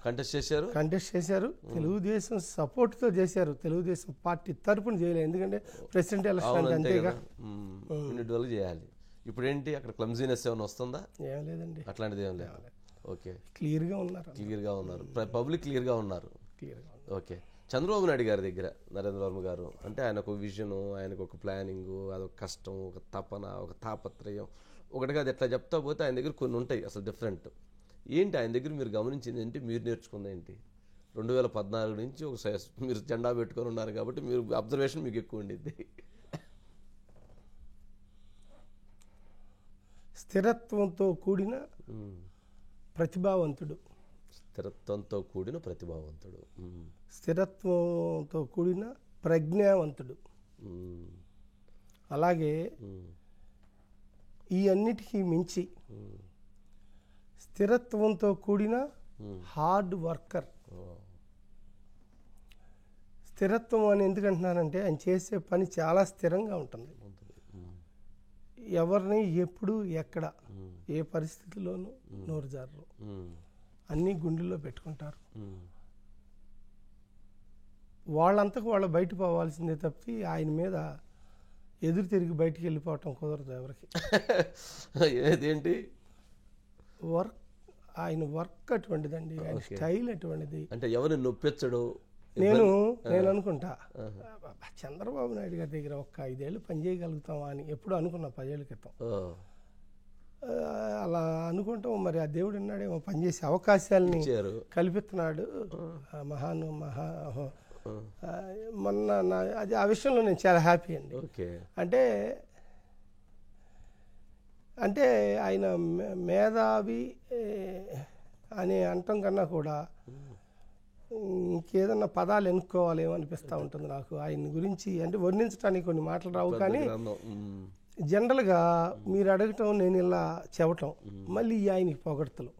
కంటెస్ట్ చేశారు. తెలుగుదేశం సపోర్ట్తో చేశారు, తెలుగుదేశం పార్టీ తరఫున చేయలేదు. ఎందుకంటే ప్రెసిడెంట్ ఎలక్షన్ అంటే అంతేగా చేయాలి. ఇప్పుడు ఏంటి అక్కడ క్లమ్జీనెస్ ఏమైనా వస్తుందా? ఏం లేదండి, అట్లాంటిది ఏం లేదు. ఓకే, క్లియర్గా ఉన్నారు, పబ్లిక్ క్లియర్గా ఉన్నారు. ఓకే, చంద్రబాబు నాయుడు గారి దగ్గర నరేంద్ర వర్మ గారు అంటే ఆయన ఒక విజన్, ఆయనకు ఒక ప్లానింగ్, అదొక కష్టం, ఒక తపన, ఒక తాపత్రయం, ఒకటిగా అది ఎట్లా చెప్తా పోతే ఆయన దగ్గర కొన్ని ఉంటాయి అసలు డిఫరెంట్. ఏంటి ఆయన దగ్గర మీరు గమనించింది ఏంటి, మీరు నేర్చుకుంది ఏంటి? 2014 నుంచి మీరు జెండా పెట్టుకొని ఉన్నారు కాబట్టి మీరు అబ్జర్వేషన్ మీకు ఎక్కువ ఉండిద్ది. స్థిరత్వంతో కూడిన ప్రతిభావంతుడు, స్థిరత్వంతో కూడిన ప్రజ్ఞావంతుడు, అలాగే ఈ అన్నిటికీ మించి స్థిరత్వంతో కూడిన హార్డ్ వర్కర్. స్థిరత్వం అని ఎందుకంటున్నానంటే ఆయన చేసే పని చాలా స్థిరంగా ఉంటుంది. ఎవరిని ఎప్పుడు ఎక్కడ ఏ పరిస్థితిలోనూ నోరు జారరు, అన్నీ గుండెల్లో పెట్టుకుంటారు. వాళ్ళంతకు వాళ్ళు బయట పోవాల్సిందే తప్పి ఆయన మీద ఎదురు తిరిగి బయటికి వెళ్ళిపోవటం కుదరదు ఎవరికి. ఏంటి ఆయన వర్క్ అటువంటిదండి, ఆయన స్టైల్ అటువంటిది. అంటే ఎవరిని నొప్పించడు. నేను అనుకుంటా చంద్రబాబు నాయుడు గారి దగ్గర ఒక 5 ఏళ్ళు పనిచేయగలుగుతామా అని ఎప్పుడు అనుకున్నా 10 ఏళ్ళ క్రితం. అలా అనుకుంటాం, మరి ఆ దేవుడు ఉన్నాడేమో పనిచేసే అవకాశాలని కల్పిస్తున్నాడు. మొన్న అది ఆ విషయంలో నేను చాలా హ్యాపీ అండి. అంటే ఆయన మేధావి అని అంటాం కన్నా కూడా ఇంకేదన్నా పదాలు ఎన్నుకోవాలేమో అనిపిస్తూ ఉంటుంది నాకు ఆయన గురించి. అంటే వర్ణించడానికి కొన్ని మాటలు రావు, కానీ జనరల్గా మీరు అడగటం, నేను ఇలా చెప్పటం, మళ్ళీ ఆయనకి పొగడ్తలు,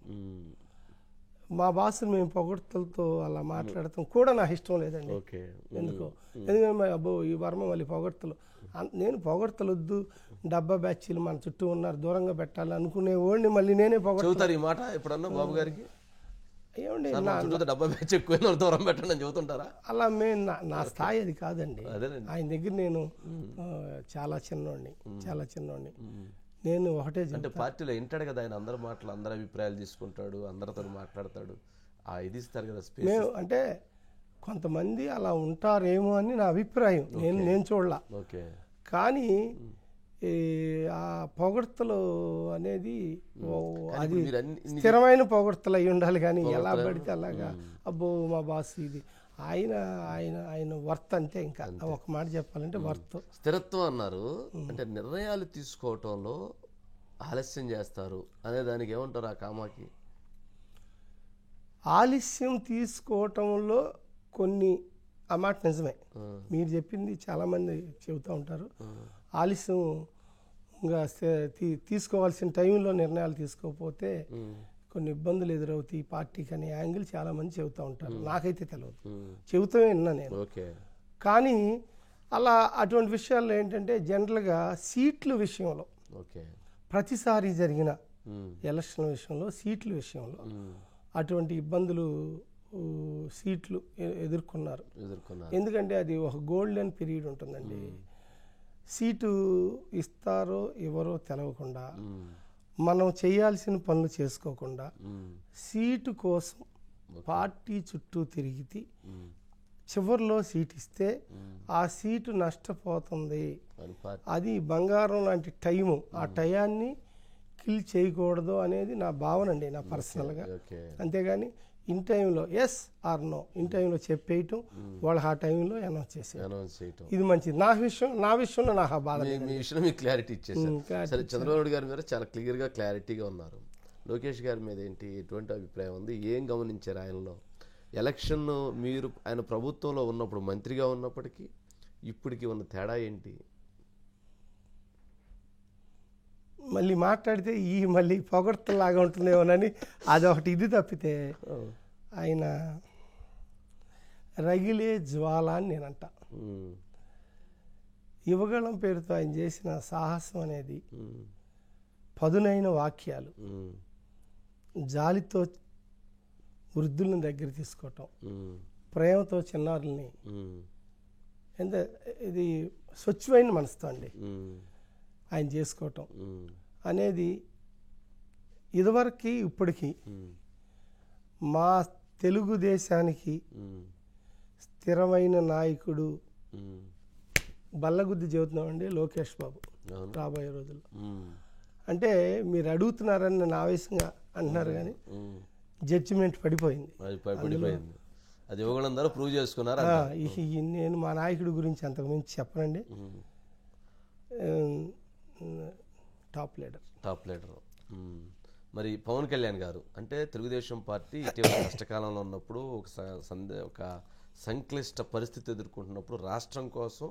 మా బాసులు మేము పొగడ్తలతో అలా మాట్లాడటం కూడా నాకు ఇష్టం లేదండి. ఎందుకో, ఎందుకంటే అబ్బో ఈ వర్మ మళ్ళీ పొగడ్తలు, నేను పొగడ్తలు వద్దు, డబ్బా బ్యాచీలు మన చుట్టూ ఉన్నారు, దూరంగా పెట్టాలి అనుకునే వాడిని మళ్ళీ నేనే పొగడతాను. ఈ మాట ఎప్పుడన్నా బాబు గారికి ఏమండి డబ్బా బ్యాచ్ ఎక్కువ దూరం పెట్టండి అని చెబుతుంటారా? అలా మేము నా స్థాయి అది కాదండి. ఆయన దగ్గర నేను చాలా చిన్నోడిని. నేను ఒకటే అంటే పార్టీలో వింటాడు కదా ఆయన, అందరి మాటలు, అందరి అభిప్రాయాలు తీసుకుంటాడు, అందరితో మాట్లాడతాడు, ఇది ఇస్తారు కదా స్పేస్. మేము అంటే కొంతమంది అలా ఉంటారేమో అని నా అభిప్రాయం, నేను చూడలా. కానీ ఆ పొగడ్తలు అనేది అది స్థిరమైన పొగడ్తలు అయి ఉండాలి, కానీ ఎలా పడితే అలాగా అబ్బో మా బాస్ ఇది ఆయన వర్త్ అంతే. ఇంకా ఒక మాట చెప్పాలంటే వర్త్. స్థిరత్వం అన్నారు అంటే నిర్ణయాలు తీసుకోవటంలో ఆలస్యం చేస్తారు అనే దానికి ఏమంటారు ఆ కామాకి? ఆలస్యం తీసుకోవటంలో కొన్ని ఆ మాట నిజమే, మీరు చెప్పింది చాలామంది చెబుతూ ఉంటారు. ఆలస్యంగా తీసుకోవాల్సిన టైంలో నిర్ణయాలు తీసుకోకపోతే కొన్ని ఇబ్బందులు ఎదురవుతాయి పార్టీకి అనే యాంగిల్ చాలామంది చెబుతూ ఉంటారు. నాకైతే తెలియదు, చెబుతూనే విన్నా నేను. కానీ అలా అటువంటి విషయాల్లో ఏంటంటే జనరల్గా సీట్ల విషయంలో, ప్రతిసారి జరిగిన ఎలక్షన్ విషయంలో, సీట్ల విషయంలో అటువంటి ఇబ్బందులు సీట్లు ఎదుర్కొన్నారు. ఎందుకంటే అది ఒక గోల్డెన్ పీరియడ్ ఉంటుందండి. సీటు ఇస్తారో ఎవరో తెలవకుండా, మనం చేయాల్సిన పనులు చేసుకోకుండా, సీటు కోసం పార్టీ చుట్టూ తిరిగితే చివరిలో సీట్ ఇస్తే ఆ సీటు నష్టపోతుంది. అది బంగారం లాంటి టైము, ఆ టయాన్ని కిల్ చేయకూడదు అనేది నా భావన అండి, నా పర్సనల్గా. అంతేగాని ఇన్ టైంలో ఎస్ ఆర్ నో, ఇన్ టైంలో చెప్పేయటం, వాళ్ళు ఆ టైంలో అనౌన్స్ చేసేయటం, ఇది మంచిది. నా విషయంలో నాకు ఆ బాధ. మీ విషయంలో మీకు క్లారిటీ ఇచ్చేసారు. సరే, చంద్రబాబు గారి మీద చాలా క్లియర్గా క్లారిటీగా ఉన్నారు. లోకేష్ గారి మీద ఏంటి, ఎటువంటి అభిప్రాయం ఉంది, ఏం గమనించారు ఆయనలో? ఎలక్షన్ మీరు ఆయన ప్రభుత్వంలో ఉన్నప్పుడు మంత్రిగా ఉన్నప్పటికీ ఇప్పటికి ఉన్న తేడా ఏంటి? మళ్ళీ మాట్లాడితే మళ్ళీ పొగడ్తలాగా ఉంటుందేమోనని అదొకటి ఇది తప్పితే ఆయన రగిలే జ్వాల అని నేనంట. యువగళం పేరుతో ఆయన చేసిన సాహసం అనేది, పదునైన వాక్యాలు, జాలితో వృద్ధులను దగ్గర తీసుకోవటం, ప్రేమతో చిన్నారుల్ని, ఎంత ఇది స్వచ్ఛమైన మనసుతో అండి ఆయన చేసుకోవటం అనేది ఇదివరకు ఇప్పటికీ మా తెలుగుదేశానికి స్థిరమైన నాయకుడు బల్లగుద్ది చెబుతున్నామండి లోకేష్ బాబు రాబోయే రోజుల్లో. అంటే మీరు అడుగుతున్నారని నేను ఆవేశంగా అంటున్నారు, కానీ జడ్జిమెంట్ పడిపోయింది. అది యువగళం ద్వారా ప్రూవ్ చేసుకున్నారు. నేను మా నాయకుడి గురించి అంతకు మించి చెప్పనండి. Top leader. మరి పవన్ కళ్యాణ్ గారు అంటే తెలుగుదేశం పార్టీ ఇటీవల కష్టకాలంలో ఉన్నప్పుడు ఒక సంక్లిష్ట పరిస్థితి ఎదుర్కొంటున్నప్పుడు రాష్ట్రం కోసం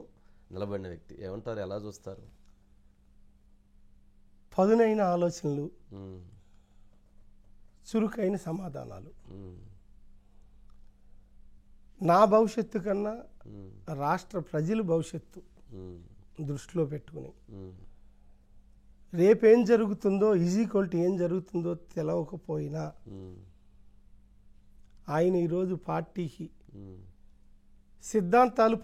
నిలబడిన వ్యక్తి, ఏమంటారు, ఎలా చూస్తారు? పదునైన ఆలోచనలు, చురుకైన సమాధానాలు. నా భవిష్యత్తు కన్నా రాష్ట్ర ప్రజల భవిష్యత్తు దృష్టిలో పెట్టుకుని రేపేం జరుగుతుందో ఏం జరుగుతుందో తెలవకపోయినా ఆయన ఈరోజు పార్టీకి సిద్ధాంతాలు,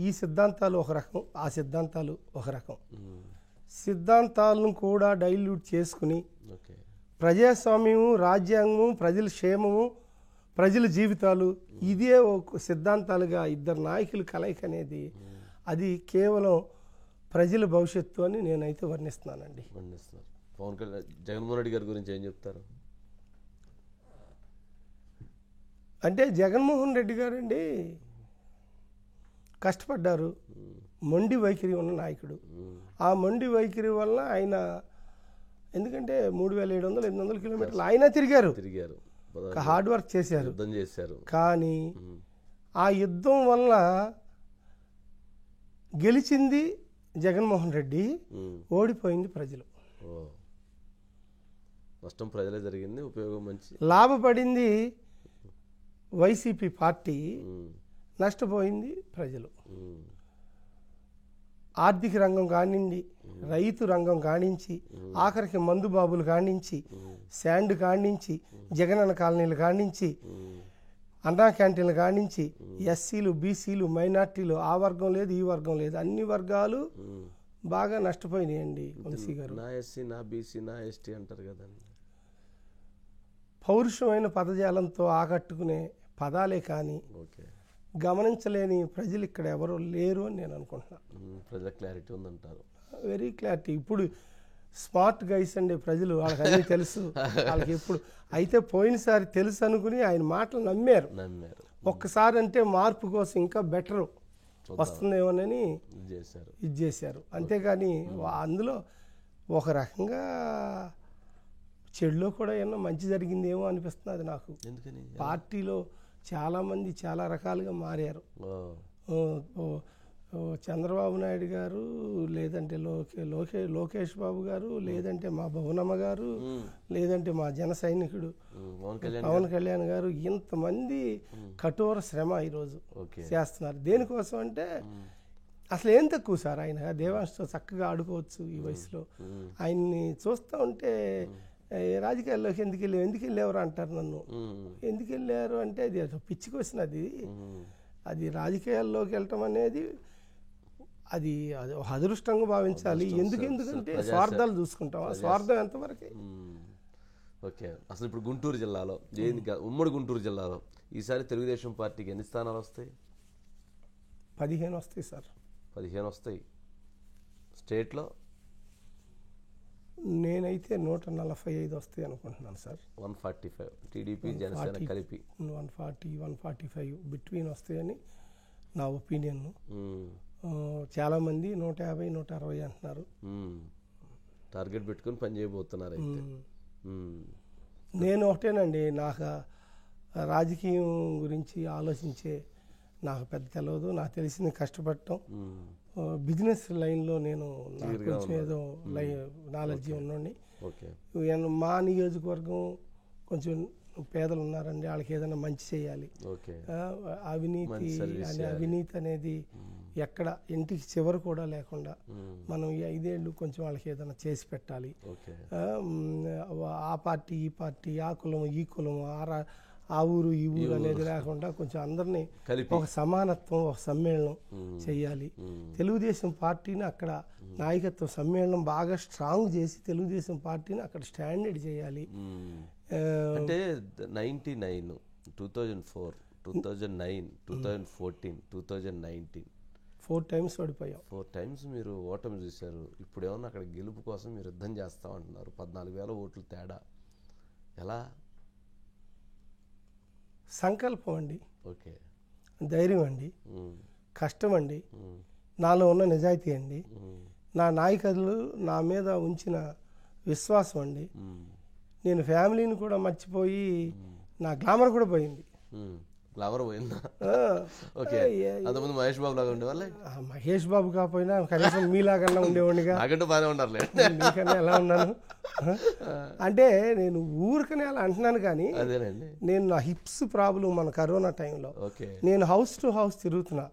ఈ సిద్ధాంతాలు ఒక రకం, ఆ సిద్ధాంతాలు ఒక రకం, సిద్ధాంతాలను కూడా డైల్యూట్ చేసుకుని ప్రజాస్వామ్యము, రాజ్యాంగము, ప్రజల క్షేమము, ప్రజల జీవితాలు, ఇదే ఒక సిద్ధాంతాలుగా ఇద్దరు నాయకులు కలయిక అనేది అది కేవలం ప్రజల భవిష్యత్తు అని నేనైతే వర్ణిస్తున్నానండి. పవన్ కళ్యాణ్, జగన్మోహన్ రెడ్డి గారి గురించి ఏం చెప్తారు? అంటే జగన్మోహన్ రెడ్డి గారండి కష్టపడ్డారు, మొండి వైఖరి ఉన్న నాయకుడు. ఆ మొండి వైఖరి వల్ల ఆయన, ఎందుకంటే 3700-800 కిలోమీటర్లు ఆయన తిరిగారు, హార్డ్ వర్క్ చేశారు. కానీ ఆ యుద్ధం వల్ల గెలిచింది జగన్మోహన్ రెడ్డి, ఓడిపోయింది ప్రజలు. నష్టం ప్రజలే జరిగింది, ఉపయోగం మంచి, లాభపడింది వైసీపీ పార్టీ, నష్టపోయింది ప్రజలు. ఆర్థిక రంగం కానించి, రైతు రంగం కానించి, ఆఖరికి మందు బాబులు కానించి, శాండ్ కానించి, జగనన్న కాలనీలు కానించి, అన్నా క్యాంటీన్లు కానించి, ఎస్సీలు, బీసీలు, మైనార్టీలు, ఆ వర్గం లేదు ఈ వర్గం లేదు, అన్ని వర్గాలు బాగా నష్టపోయినాయండి. వంశీ గారు, నా ఎస్సీ, నా బీసీ, నా ఎస్టీ అంటారు కదండి. పౌరుషమైన పదజాలంతో ఆకట్టుకునే పదాలే కానీ గమనించలేని ప్రజలు ఇక్కడ ఎవరు లేరు అని నేను అనుకుంటున్నాను. ప్రజల క్లారిటీ ఉందంటారు? Very clarity. ఇప్పుడు స్మార్ట్ గైస్ అండి ప్రజలు, వాళ్ళకి అన్నీ తెలుసు. వాళ్ళకి ఎప్పుడు అయితే పోయినసారి తెలుసు అనుకుని ఆయన మాటలు నమ్మారు. ఒక్కసారి అంటే మార్పు కోసం ఇంకా బెటర్ వస్తుందేమోనని ఇది చేశారు. అంతేగాని అందులో ఒక రకంగా చెడులో కూడా ఏమన్నా మంచి జరిగిందేమో అనిపిస్తున్నది నాకు. పార్టీలో చాలామంది చాలా రకాలుగా మారారు. చంద్రబాబు నాయుడు గారు, లేదంటే లోకేష్ బాబు గారు, లేదంటే మా భువనమ్మ గారు, లేదంటే మా జన సైనికుడు పవన్ కళ్యాణ్ గారు, ఇంతమంది కఠోర శ్రమ ఈరోజు చేస్తున్నారు. దేనికోసం అంటే అసలు ఏం తక్కువ సార్, ఆయన దేవాంశతో చక్కగా ఆడుకోవచ్చు ఈ వయసులో. ఆయన్ని చూస్తూ ఉంటే రాజకీయాల్లోకి ఎందుకు వెళ్ళేవారు అంటారు నన్ను. ఎందుకు వెళ్ళారు అంటే అది పిచ్చి క్వశ్చన్. అది రాజకీయాల్లోకి వెళ్ళటం అనేది అది అదృష్టంగా భావించాలి. ఎందుకంటే స్వార్థాలు చూసుకుంటాం, స్వార్థం ఎంతవరకు. ఓకే, అసలు ఇప్పుడు గుంటూరు జిల్లాలో, ఉమ్మడి గుంటూరు జిల్లాలో ఈసారి తెలుగుదేశం పార్టీకి ఎన్ని స్థానాలు వస్తాయి? 15 వస్తాయి సార్. 15 వస్తాయి. స్టేట్లో నేనైతే 145 వస్తాయి అనుకుంటున్నాను సార్. 145 టీడీపీ జనసేన కలిపి 140-145 బిట్వీన్ వస్తాయని నా ఒపీనియన్. చాలామంది 150-160 అంటున్నారు. టార్గెట్ పెట్టుకుని పని చేయబోతున్నారు అయితే. నేను ఒకటేనండి, నాకు రాజకీయం గురించి ఆలోచించే నాకు పెద్ద తెలియదు. నాకు తెలిసింది కష్టపడటం. బిజినెస్ లైన్లో నేను నాకు కొంచెం ఏదో నాలెడ్జీ ఉన్నోడిని. మా నియోజకవర్గం కొంచెం పేదలు ఉన్నారండి, వాళ్ళకి ఏదైనా మంచి చేయాలి. అవినీతి అనేది ఎక్కడ ఇంటికి చివరి కూడా లేకుండా మనం ఈ 5 ఏళ్ళు కొంచెం వాళ్ళకి ఏదైనా చేసి పెట్టాలి. ఆ పార్టీ ఈ పార్టీ, ఆ కులం ఈ కులం, ఆ ఊరు ఈ ఊరు అనేది లేకుండా కొంచెం అందరినీ ఒక సమానత్వం, ఒక సమ్మేళనం చేయాలి. తెలుగుదేశం పార్టీని అక్కడ నాయకత్వం సమ్మేళనం బాగా స్ట్రాంగ్ చేసి తెలుగుదేశం పార్టీని అక్కడ స్టాండర్డ్ చేయాలి. అంటే 99, 2004, 2009, 2014, 2019 4 times ఓడిపోయాం. 4 times మీరు ఓటమి చూశారు. ఇప్పుడు ఏమన్నా అక్కడ గెలుపు కోసం మీరు యుద్ధం చేస్తామంటున్నారు. 14,000 ఓట్లు తేడా. ఎలా? సంకల్పం అండి, ఓకే, ధైర్యం అండి, కష్టం అండి, నాలో ఉన్న నిజాయితీ అండి, నా నాయకులు నా మీద ఉంచిన విశ్వాసం అండి. నేను ఫ్యామిలీని కూడా మర్చిపోయి నా గ్లామర్ కూడా పోయింది. గ్లామర్ పోయిందా? ఓకే. అంతకుముందు మహేష్ బాబు లాగా ఉండేవాళ్ళే? మహేష్ బాబు కాకపోయినా కనీసం మీలాగన్నా ఉండేవాడిగా. నాకంటూ బాగానే ఉండాలి. మీకన్నా ఎలా ఉన్నాను అంటే నేను ఊరికనే అలా అంటున్నాను, కానీ నేను నా హిప్స్ ప్రాబ్లం మన కరోనా టైంలో నేను హౌస్ టు హౌస్ తిరుగుతున్నా.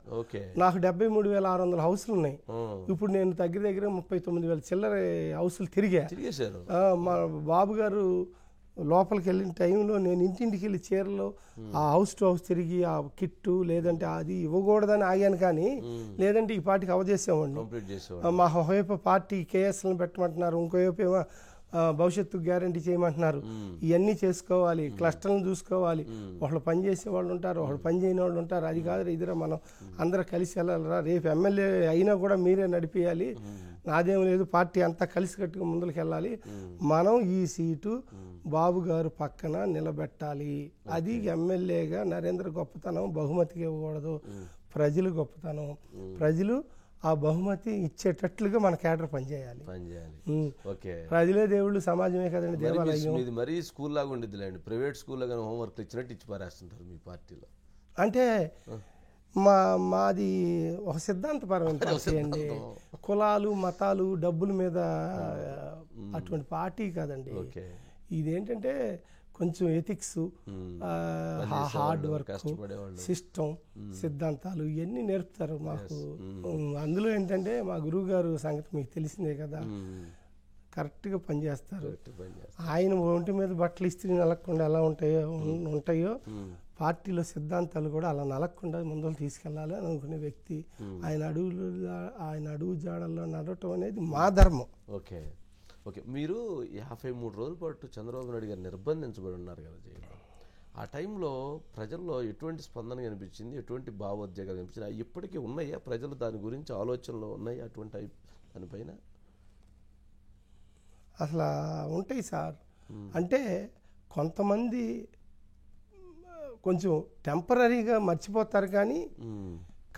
నాకు 73,600 హౌస్లు ఉన్నాయి. ఇప్పుడు నేను దగ్గర 39,000 చిల్లర హౌస్లు తిరిగారు. మా బాబు గారు లోపలికి వెళ్ళిన టైంలో నేను ఇంటింటికి వెళ్ళి చీరలో ఆ హౌస్ టు హౌస్ తిరిగి ఆ కిట్టు లేదంటే అది ఇవ్వకూడదని ఆగాను, కానీ లేదంటే ఈ పార్టీకి అవజేసేవాడిని. మా వైపు పార్టీ కేఎస్లను పెట్టమంటున్నారు, ఇంకోవైపు ఏమో భవిష్యత్తు గ్యారంటీ చేయమంటున్నారు. ఇవన్నీ చేసుకోవాలి, క్లస్టర్లను చూసుకోవాలి. ఒకళ్ళు పని చేసే వాళ్ళు ఉంటారు, ఒకళ్ళు పని చేయని వాళ్ళు ఉంటారు. అది కాదు ఇదిరా, మనం అందరూ కలిసి వెళ్ళాలరా. రేపు ఎమ్మెల్యే అయినా కూడా మీరే నడిపియాలి, నాదేం లేదు, పార్టీ అంతా కలిసి కట్టుకుని ముందుకు వెళ్ళాలి. మనం ఈ సీటు బాబు గారు పక్కన నిలబెట్టాలి. అది ఎమ్మెల్యేగా నరేంద్ర గొప్పతనం, బహుమతికి ఇవ్వకూడదు. ప్రజలు గొప్పతనం, ప్రజలు ఆ బహుమతి ఇచ్చేటట్లుగా మన కేడర్ పనిచేయాలి. ప్రజలే దేవుళ్ళు, సమాజమే కదండి దేవాలయం. మరీ స్కూల్ లాగా ఉండేదిలేండి, ప్రైవేట్ స్కూల్లో కానీ హోంవర్క్ ఇచ్చినట్టు ఇచ్చి పారేస్తుంటారు మీ పార్టీలో. అంటే మాది ఒక సిద్ధాంతపరమైన పార్టీ అండి. కులాలు మతాలు డబ్బుల మీద అటువంటి పార్టీ కాదండి. ఇదేంటంటే కొంచెం ఎథిక్స్, హార్డ్ వర్క్, సిస్టమ్, సిద్ధాంతాలు ఇవన్నీ నేర్పుతారు మాకు. అందులో ఏంటంటే మా గురువు గారు సంగతి మీకు తెలిసిందే కదా, కరెక్ట్గా పనిచేస్తారు. ఆయన ఒంటి మీద బట్టలు ఇస్త్రీ నలగకుండా ఎలా ఉంటాయో పార్టీలో సిద్ధాంతాలు కూడా అలా నలగకుండా ముందుకు తీసుకెళ్ళాలి అని అనుకునే వ్యక్తి. ఆయన అడుగు జాడల్లో నడవటం అనేది మా ధర్మం. Okay okay. మీరు 53 రోజుల పాటు చంద్రబాబు నాయుడు గారు నిర్బంధించబడి ఉన్నారు కదా జైల్లో. ఆ టైంలో ప్రజల్లో ఎటువంటి స్పందన కనిపించింది, ఎటువంటి భావోద్వేగాలు కనిపించింది? ఇప్పటికీ ఉన్నాయా ప్రజలు దాని గురించి ఆలోచనలు ఉన్నాయి అటువంటి దానిపైన? అసలు ఉంటాయి సార్. అంటే కొంతమంది కొంచెం టెంపరీగా మర్చిపోతారు,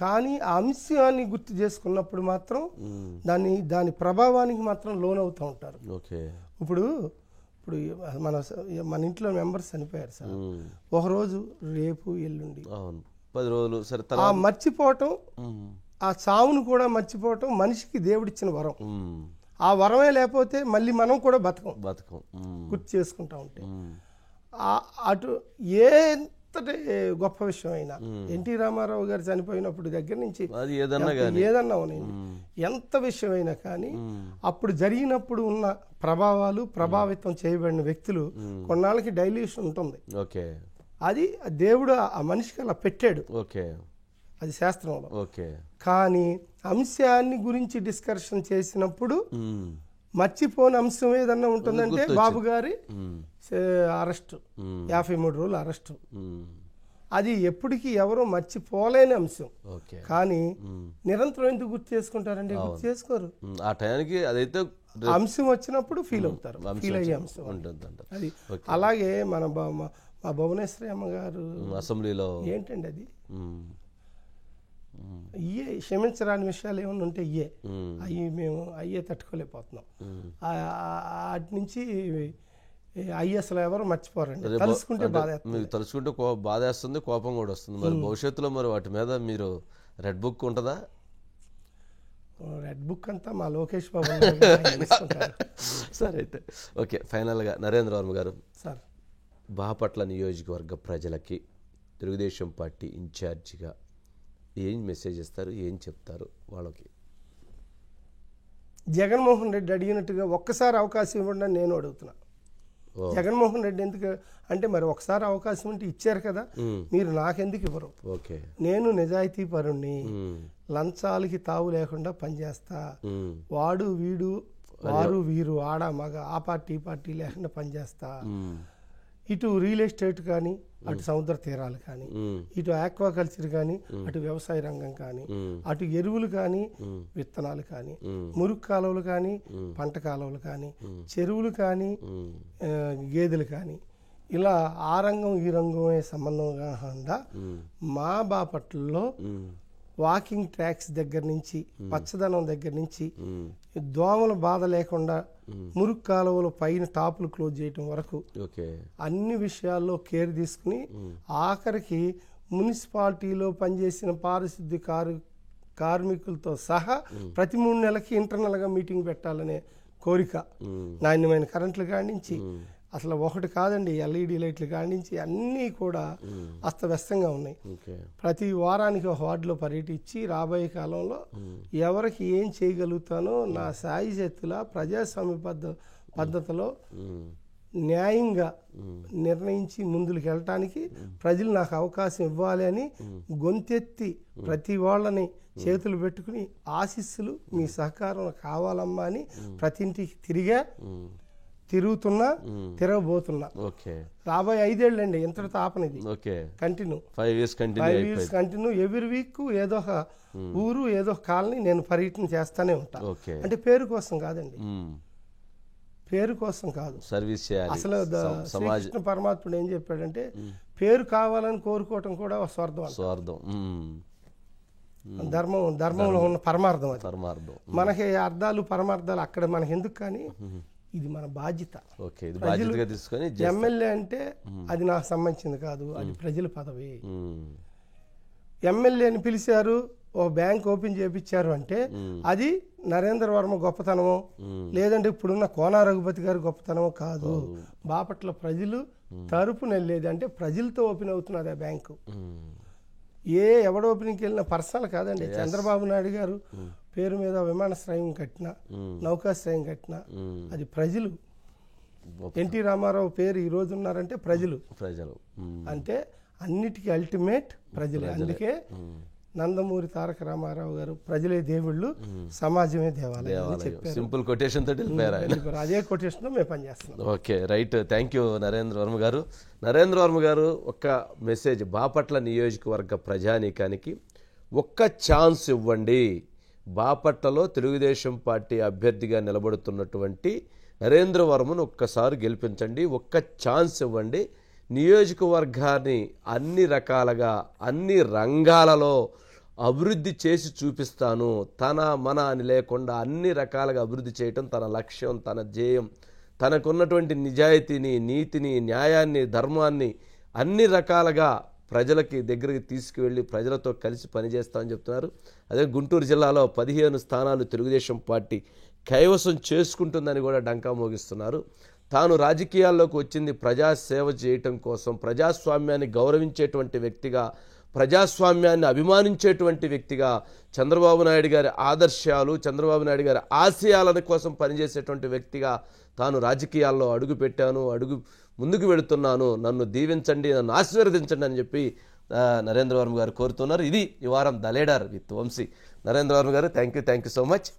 కానీ ఆ అంశాన్ని గుర్తు చేసుకున్నప్పుడు మాత్రం దాని ప్రభావానికి మాత్రం లోనవుతూ ఉంటారు. ఇప్పుడు మన ఇంట్లో మెంబర్స్ చనిపోయారు సార్, ఒకరోజు రేపు ఎల్లుండి 10 రోజులు ఆ మర్చిపోవటం, ఆ చావును కూడా మర్చిపోవటం మనిషికి దేవుడిచ్చిన వరం. ఆ వరమే లేకపోతే మళ్ళీ మనం కూడా బతకం గుర్తు చేసుకుంటా ఉంటే. అటు గొప్ప విషయం అయినా ఎన్టీ రామారావు గారు చనిపోయినప్పుడు దగ్గర నుంచి ఏదన్నా ఎంత విషయం అయినా కానీ అప్పుడు జరిగినప్పుడు ఉన్న ప్రభావాలు, ప్రభావితం చేయబడిన వ్యక్తులు కొన్నాళ్ళకి డైల్యూషన్ ఉంటుంది. అది దేవుడు ఆ మనిషికి అలా పెట్టాడు, అది శాస్త్రంలో. కానీ అంశాన్ని గురించి డిస్కషన్ చేసినప్పుడు మర్చిపోని అంశం ఏదన్నా ఉంటుందంటే బాబు గారి అరెస్ట్, 53 రోజులు అరెస్టు. అది ఎప్పటికీ ఎవరో మర్చిపోలేని అంశం. కానీ నిరంతరం ఎందుకు గుర్తు చేసుకుంటారంటే గుర్తు చేసుకోరు. ఆ టైంకి అదైతే అంశం వచ్చినప్పుడు ఫీల్ అవుతారు, ఫీల్ అయ్యే అంశం అది. అలాగే మా భువనేశ్వరి అమ్మ గారు అసెంబ్లీలో ఏంటండి అది ఇయ్యే క్షమించరాని విషయాలు ఏమన్నా ఉంటే మేము అయ్యే తట్టుకోలేకపోతున్నాం. వాటి నుంచి అయ్యి అసలు ఎవరు మర్చిపోరండి, తలుసుకుంటే బాధ. మీకు తలుచుకుంటే బాధ వేస్తుంది, కోపం కూడా వస్తుంది. మరి భవిష్యత్తులో మరి వాటి మీద మీరు రెడ్ బుక్ ఉంటుందా? రెడ్ బుక్ అంతా మా లోకేష్ బాబు సరే అయితే ఓకే. ఫైనల్గా నరేంద్ర వర్మ గారు, సార్ బాపట్ల నియోజకవర్గ ప్రజలకి తెలుగుదేశం పార్టీ ఇన్ఛార్జిగా ఏం మెసేజ్ ఇస్తారు, ఏం చెప్తారు వాళ్ళకి? జగన్మోహన్ రెడ్డి అడిగినట్టుగా ఒక్కసారి అవకాశం ఇవ్వండి అని నేను అడుగుతున్నా. జగన్మోహన్ రెడ్డి ఎందుకు అంటే, మరి ఒకసారి అవకాశం అంటే ఇచ్చారు కదా, మీరు నాకెందుకు ఇవ్వరు? నేను నిజాయితీ పరుణ్ణి, లంచాలకి తావు లేకుండా పనిచేస్తా. వాడు వీడు, వారు వీరు, ఆడ మగ, ఆ పార్టీ ఈ పార్టీ లేకుండా పనిచేస్తా. ఇటు రియల్ ఎస్టేట్ కానీ, అటు సముద్ర తీరాలు కానీ, ఇటు ఆక్వాకల్చర్ కానీ, అటు వ్యవసాయ రంగం కానీ, అటు ఎరువులు కానీ, విత్తనాలు కానీ, మురుగు కాలువలు కానీ, పంట కాలువలు కానీ, చెరువులు కానీ, గేదెలు కానీ, ఇలా ఆ రంగం ఈ రంగమే సంబంధం కాకుండా మా బాపట్లలో వాకింగ్ ట్రాక్స్ దగ్గర నుంచి, పచ్చదనం దగ్గర నుంచి, దోమల బాధ లేకుండా మురుగు కాలువలు పైన టాపులు క్లోజ్ చేయటం వరకు అన్ని విషయాల్లో కేర్ తీసుకుని, ఆఖరికి మున్సిపాలిటీలో పనిచేసిన పారిశుద్ధ్య కార్మికులతో సహా ప్రతి 3 నెలలకి ఇంటర్నల్గా మీటింగ్ పెట్టాలనే కోరిక. నాణ్యమైన కరెంట్లు కానించి, అసలు ఒకటి కాదండి, ఎల్ఈడి లైట్లు కానించి అన్నీ కూడా అస్తవ్యస్తంగా ఉన్నాయి. ప్రతి వారానికి ఒక వార్డులో పర్యటించి రాబోయే కాలంలో ఎవరికి ఏం చేయగలుగుతానో నా సాయి శక్తుల ప్రజాస్వామ్య పద్ధతిలో న్యాయంగా నిర్ణయించి ముందుకు వెళ్ళటానికి ప్రజలు నాకు అవకాశం ఇవ్వాలి అని గొంతెత్తి ప్రతి వాళ్ళని చేతులు పెట్టుకుని ఆశీస్సులు, మీ సహకారం కావాలమ్మా అని ప్రతి ఇంటికి తిరుగుతున్నా, తిరగబోతున్నా. రాబోయే 5 ఏళ్ళండి ఇంతటితో ఆపనిది. Continue 5 years continue. Every week ఏదో ఒక ఊరు, ఏదో ఒక కాలనీ నేను పర్యటన చేస్తానే ఉంటా. అంటే పేరు కోసం కాదండి, పేరు కోసం కాదు, సర్వీస్ చేయాలి. అసలు శ్రీకృష్ణ పరమాత్ముడు ఏం చెప్పాడంటే, పేరు కావాలని కోరుకోవటం కూడా స్వార్థం. ధర్మంలో ఉన్న పరమార్థం అది. మనకి అర్థాలు పరమార్థాలు అక్కడ మనకి ఎందుకు, కానీ ఇది మన బాధ్యత. ఎమ్మెల్యే అంటే అది నాకు సంబంధించింది కాదు, అది ప్రజల పదవి. ఎమ్మెల్యేని పిలిచారు, ఓ బ్యాంక్ ఓపెన్ చేయించారు అంటే అది నరేంద్ర వర్మ గొప్పతనమో, లేదంటే ఇప్పుడున్న కోన రఘుపతి గారి గొప్పతనమో కాదు. బాపట్ల ప్రజలు తరపున వెళ్ళేది అంటే ప్రజలతో ఓపెన్ అవుతున్నది ఆ బ్యాంకు. ఎవడ ఓపెనింగ్కి వెళ్ళిన పర్సనల్ కాదండి. చంద్రబాబు నాయుడు గారు పేరు మీద విమానాశ్రయం కట్టినా, నౌకాశ్రయం కట్టినా అది ప్రజలు. ఎన్టీ రామారావు పేరు ఈ రోజు ఉన్నారంటే ప్రజలు. అంటే అన్నిటికీ అల్టిమేట్ ప్రజలే. అందుకే నందమూరి తారక రామారావు గారు ప్రజలే దేవుళ్ళు, సమాజమే దేవాలయం అని చెప్పారు. సింపుల్ కొటేషన్ తోటి అదే కొటేషన్ తో మేము పనిచేస్తున్నాం. Okay, right. Thank you Narendra Varma గారు. నరేంద్ర వర్మ గారు, ఒక్క మెసేజ్ బాపట్ల నియోజకవర్గ ప్రజానీకానికి, ఒక్క ఛాన్స్ ఇవ్వండి. బాపట్లలో తెలుగుదేశం పార్టీ అభ్యర్థిగా నిలబడుతున్నటువంటి నరేంద్ర వర్మను ఒక్కసారి గెలిపించండి, ఒక్క ఛాన్స్ ఇవ్వండి. నియోజకవర్గాన్ని అన్ని రకాలుగా, అన్ని రంగాలలో అభివృద్ధి చేసి చూపిస్తాను. తన మన అని లేకుండా అన్ని రకాలుగా అభివృద్ధి చేయటం తన లక్ష్యం, తన ధ్యేయం. తనకున్నటువంటి నిజాయితీని, నీతిని, న్యాయాన్ని, ధర్మాన్ని అన్ని రకాలుగా ప్రజలకి దగ్గరికి తీసుకువెళ్ళి ప్రజలతో కలిసి పనిచేస్తామని చెప్తున్నారు. అదే గుంటూరు జిల్లాలో 15 స్థానాలు తెలుగుదేశం పార్టీ కైవసం చేసుకుంటుందని కూడా డంకా మోగిస్తున్నారు. తాను రాజకీయాల్లోకి వచ్చింది ప్రజాసేవ చేయటం కోసం, ప్రజాస్వామ్యాన్ని గౌరవించేటువంటి వ్యక్తిగా, ప్రజాస్వామ్యాన్ని అభిమానించేటువంటి వ్యక్తిగా, చంద్రబాబు నాయుడు గారి ఆదర్శాలు, చంద్రబాబు నాయుడు గారి ఆశయాల కోసం పనిచేసేటువంటి వ్యక్తిగా తాను రాజకీయాల్లో అడుగుపెట్టాను, ముందుకు వెళుతున్నాను, నన్ను దీవించండి, నన్ను ఆశీర్వదించండి అని చెప్పి నరేంద్ర వర్మ గారు కోరుతున్నారు. ఇది ఈ వారం the leader with Vamsi. Narendra Varma గారు, థ్యాంక్ యూ సో మచ్.